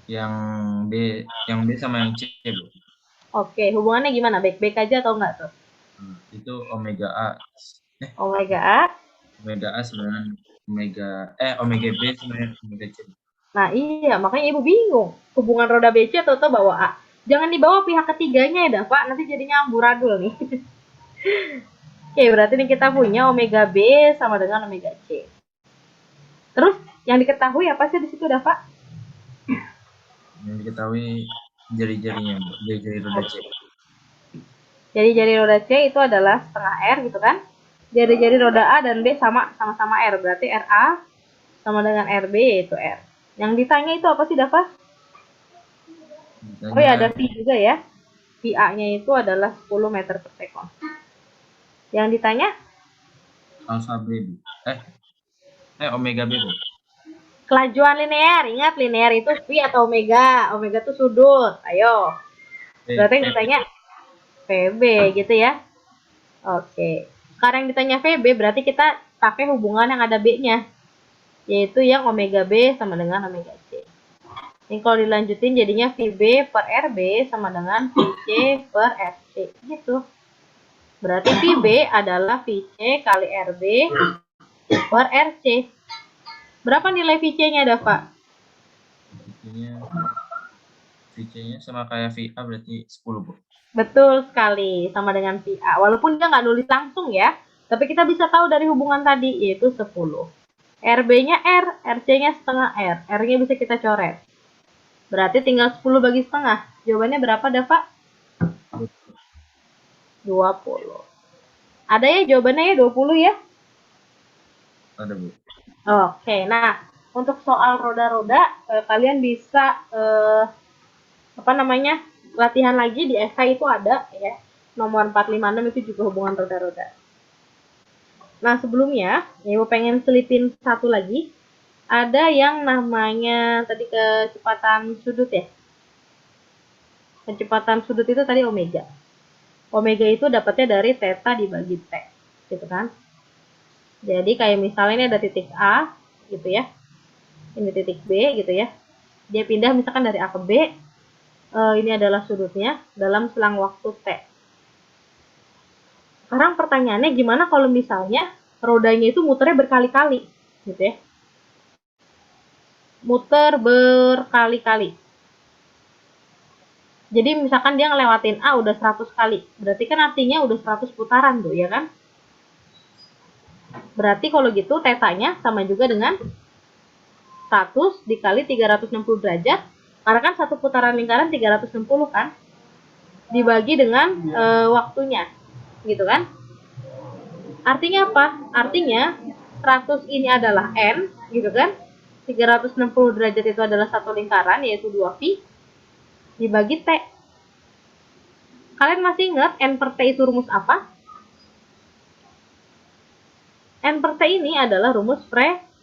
D: Yang B sama yang C, Bu.
A: Oke, hubungannya gimana? Baik-baik aja atau enggak tuh?
D: Itu omega A.
A: Omega A.
D: Omega A sama omega B sama omega C.
A: Nah iya, makanya ibu bingung. Hubungan roda BC atau bawa A. Jangan dibawa pihak ketiganya ya, Dava. Nanti jadinya amburadul nih. Oke, berarti nih kita punya omega B sama dengan omega C. Terus yang diketahui apa sih di situ, Dava?
D: Yang diketahui jari-jarinya, Bu. Jari-jari roda C.
A: Jari-jari roda C itu adalah setengah R gitu kan. Jari-jari roda A dan B sama-sama R. Berarti RA sama dengan RB yaitu R. Yang ditanya itu apa sih, Dava? Oh ya, ada V juga ya. VA-nya itu adalah 10 meter per sekon. Yang ditanya
D: Alfa B, Bu. Omega B, Bu.
A: kelajuan linear. Ingat linear itu V atau omega. Omega itu sudut. Ayo. Berarti yang ditanya VB gitu ya. Oke. Sekarang yang ditanya VB berarti kita pakai hubungan yang ada B-nya. Yaitu yang omega B sama dengan omega C. Ini kalau dilanjutin jadinya VB per RB sama dengan VC per RC. Gitu. Berarti VB adalah VC kali RB per RC. Berapa nilai VC-nya, Dava?
D: VC-nya sama kayak VA berarti 10, Bu.
A: Betul sekali, sama dengan VA. Walaupun dia nggak nulis langsung ya, tapi kita bisa tahu dari hubungan tadi, yaitu 10. RB-nya R, RC-nya setengah R. R-nya bisa kita coret. Berarti tinggal 10 bagi setengah. Jawabannya berapa, Dava? 20. Ada ya jawabannya ya 20 ya?
D: Ada, Bu.
A: Oke, nah untuk soal roda-roda kalian bisa latihan lagi di SK itu ada ya, nomor 456 itu juga hubungan roda-roda. Nah sebelumnya Ibu pengen selipin satu lagi, ada yang namanya tadi kecepatan sudut ya. Kecepatan sudut itu tadi omega. Omega itu dapatnya dari theta dibagi T, gitu kan? Jadi kayak misalnya ini ada titik A gitu ya. Ini titik B gitu ya. Dia pindah misalkan dari A ke B. Ini adalah sudutnya dalam selang waktu T. Sekarang pertanyaannya gimana kalau misalnya rodanya itu muternya berkali-kali gitu ya. Muter berkali-kali. Jadi misalkan dia ngelewatin A udah 100 kali. Berarti kan artinya udah 100 putaran tuh ya kan? Berarti kalau gitu tetanya sama juga dengan 100 dikali 360 derajat. Karena kan satu putaran lingkaran 360 kan. Dibagi dengan waktunya. Gitu kan. Artinya apa? Artinya 100 ini adalah N. Gitu kan. 360 derajat itu adalah satu lingkaran yaitu 2π. Dibagi T. Kalian masih ingat N per T itu rumus apa? N per T ini adalah rumus frekuensi.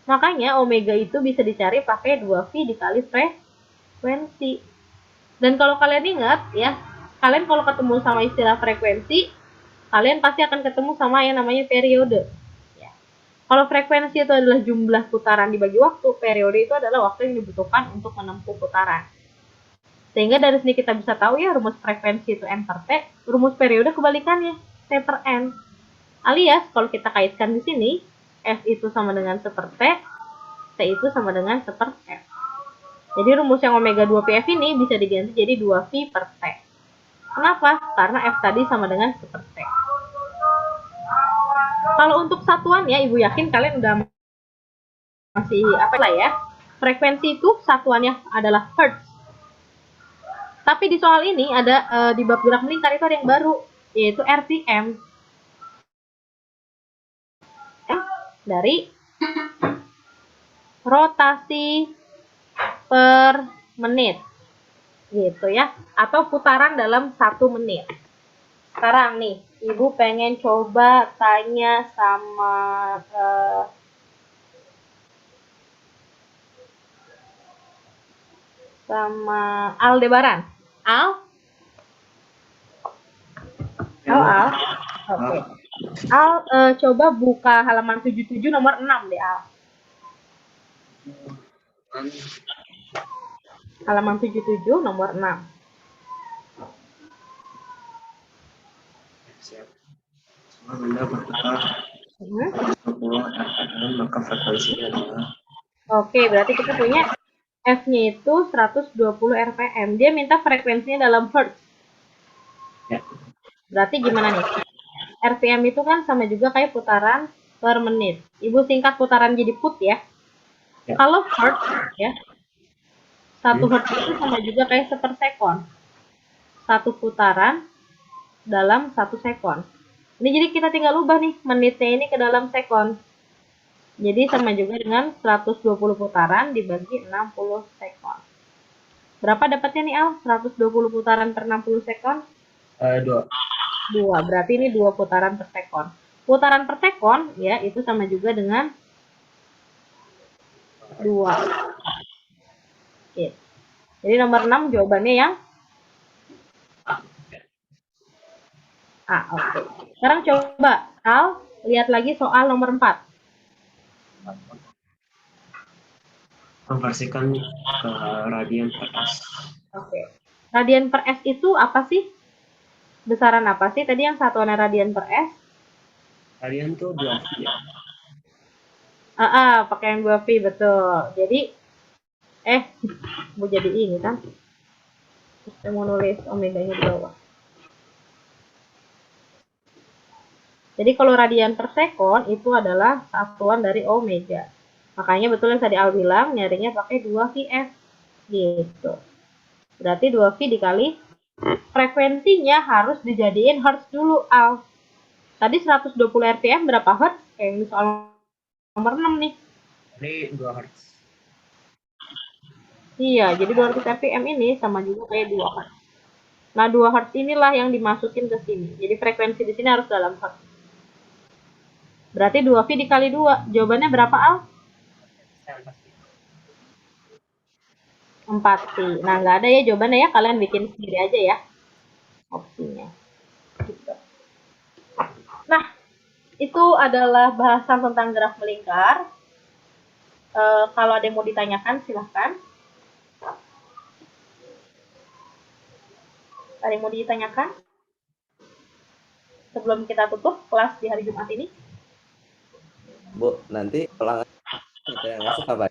A: Makanya omega itu bisa dicari pakai 2V dikali frekuensi. Dan kalau kalian ingat ya, kalian kalau ketemu sama istilah frekuensi, kalian pasti akan ketemu sama yang namanya periode. Ya. Kalau frekuensi itu adalah jumlah putaran dibagi waktu, periode itu adalah waktu yang dibutuhkan untuk menempuh putaran. Sehingga dari sini kita bisa tahu ya rumus frekuensi itu N per T, rumus periode kebalikannya, T per N. Alias, kalau kita kaitkan di sini, F itu sama dengan 1 per T, T itu sama dengan 1 per F. Jadi rumus yang omega 2PF ini bisa diganti jadi 2V per T. Kenapa? Karena F tadi sama dengan 1 per T. Kalau untuk satuannya, Ibu yakin kalian udah masih apa lah ya. Frekuensi itu satuannya adalah Hertz. Tapi di soal ini ada di bab gerak melingkar itu ada yang baru, yaitu RPM. Dari rotasi per menit gitu ya, atau putaran dalam 1 menit. Sekarang nih Ibu pengen coba tanya sama Aldebaran. Al? Al? Oke. Al, coba buka halaman 77 nomor 6 deh, Al. Halaman 77 nomor 6.
C: Siap. Semua benda berputar 20 rpm, maka frekuensinya adalah.
A: Oke, berarti kita punya F-nya itu 120 rpm. Dia minta frekuensinya dalam Hertz.
C: Ya.
A: Berarti gimana nih? RPM itu kan sama juga kayak putaran per menit. Ibu singkat putaran jadi put ya.
C: Ya.
A: Kalau Hertz ya, 1 Hertz itu sama juga kayak 1 per sekon. 1 putaran dalam 1 sekon. Ini jadi kita tinggal ubah nih menitnya ini ke dalam sekon. Jadi sama juga dengan 120 putaran dibagi 60 sekon. Berapa dapatnya nih Al? 120 putaran per 60 sekon?
C: 2.
A: 2. Berarti ini 2 putaran per sekon. Putaran per sekon ya itu sama juga dengan 2. Oke. Jadi nomor 6 jawabannya yang A. Oke. Sekarang coba Al lihat lagi soal nomor 4.
C: Konversikan ke radian per S.
A: Oke. Radian per S itu apa sih? Besaran apa sih? Tadi yang satuannya radian per S?
C: Radian tuh 2V ya.
A: Pakai yang 2V, betul. Jadi, mau jadi ini kan? Saya mau nulis omeganya di bawah. Jadi kalau radian per sekon itu adalah satuan dari omega. Makanya betul yang tadi Al bilang, nyarinya pakai 2VS. Gitu. Berarti 2V dikali frekuensinya harus dijadiin hertz dulu, Al. Tadi 120 rpm berapa hertz? Kayak yang di soal nomor 6 nih.
C: Ini 2 Hz.
A: Iya, jadi 200 rpm ini sama juga kayak 2 hertz. Nah, 2 hertz inilah yang dimasukin ke sini. Jadi frekuensi di sini harus dalam hertz. Berarti 2V dikali 2. Jawabannya berapa, Al? 4V. Nah, nggak ada ya jawabannya ya. Kalian bikin sendiri aja ya opsinya. Gitu. Nah, itu adalah bahasan tentang graf melingkar. Kalau ada yang mau ditanyakan, silahkan. Ada yang mau ditanyakan? Sebelum kita tutup kelas di hari Jumat ini.
F: Bu, nanti ulangan yang masuk apa?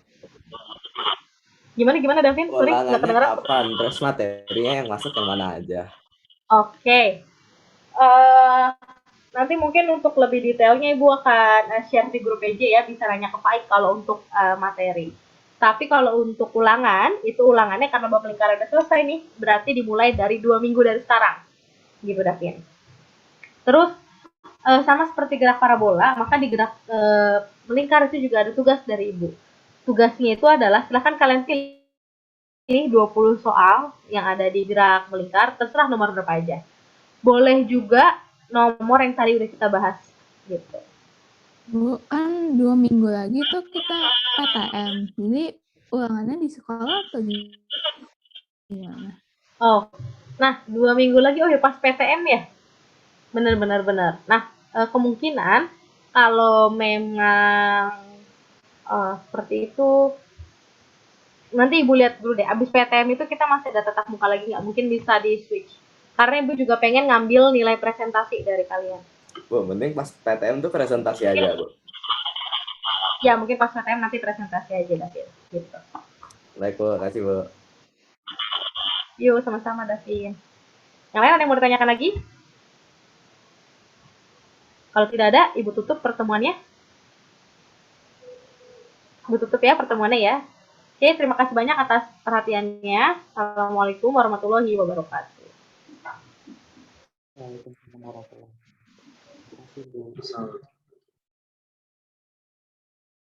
A: Gimana Davin? Sorry, nggak
F: Ulangannya
A: kedengeran.
F: kapan? Terus materinya yang masuk yang mana aja?
A: Oke. Nanti mungkin untuk lebih detailnya Ibu akan share di grup PJ ya, bisa nanya ke Faik kalau untuk materi. Tapi kalau untuk ulangan, itu ulangannya karena bab lingkaran udah selesai nih, berarti dimulai dari 2 minggu dari sekarang. Gitu Davin. Terus, sama seperti gerak parabola, maka di gerak melingkar itu juga ada tugas dari Ibu. Tugasnya itu adalah, silahkan kalian pilih 20 soal yang ada di gerak melingkar, terserah nomor berapa aja. Boleh juga nomor yang tadi udah kita bahas gitu.
E: Bu, kan 2 minggu lagi tuh kita PTM. Jadi ulangannya di sekolah atau gimana?
A: Oh, nah 2 minggu lagi, oh ya pas PTM ya? Bener. Nah, kemungkinan kalau memang seperti itu, nanti Ibu lihat dulu deh, abis PTM itu kita masih ada tatap muka lagi nggak? Mungkin bisa di switch. Karena Ibu juga pengen ngambil nilai presentasi dari kalian.
F: Bu, penting pas PTM tuh presentasi aja, Bu.
A: Ya, mungkin pas PTM nanti presentasi aja, Davin. Gitu.
F: Baik, Bu. Kasih, Bu.
A: Yuk, sama-sama, Davin. Yang lain ada yang mau ditanyakan lagi? Kalau tidak ada, Ibu tutup pertemuannya. Ibu tutup ya pertemuannya ya. Oke, terima kasih banyak atas perhatiannya. Assalamualaikum warahmatullahi wabarakatuh.
C: Waalaikumsalam warahmatullahi wabarakatuh.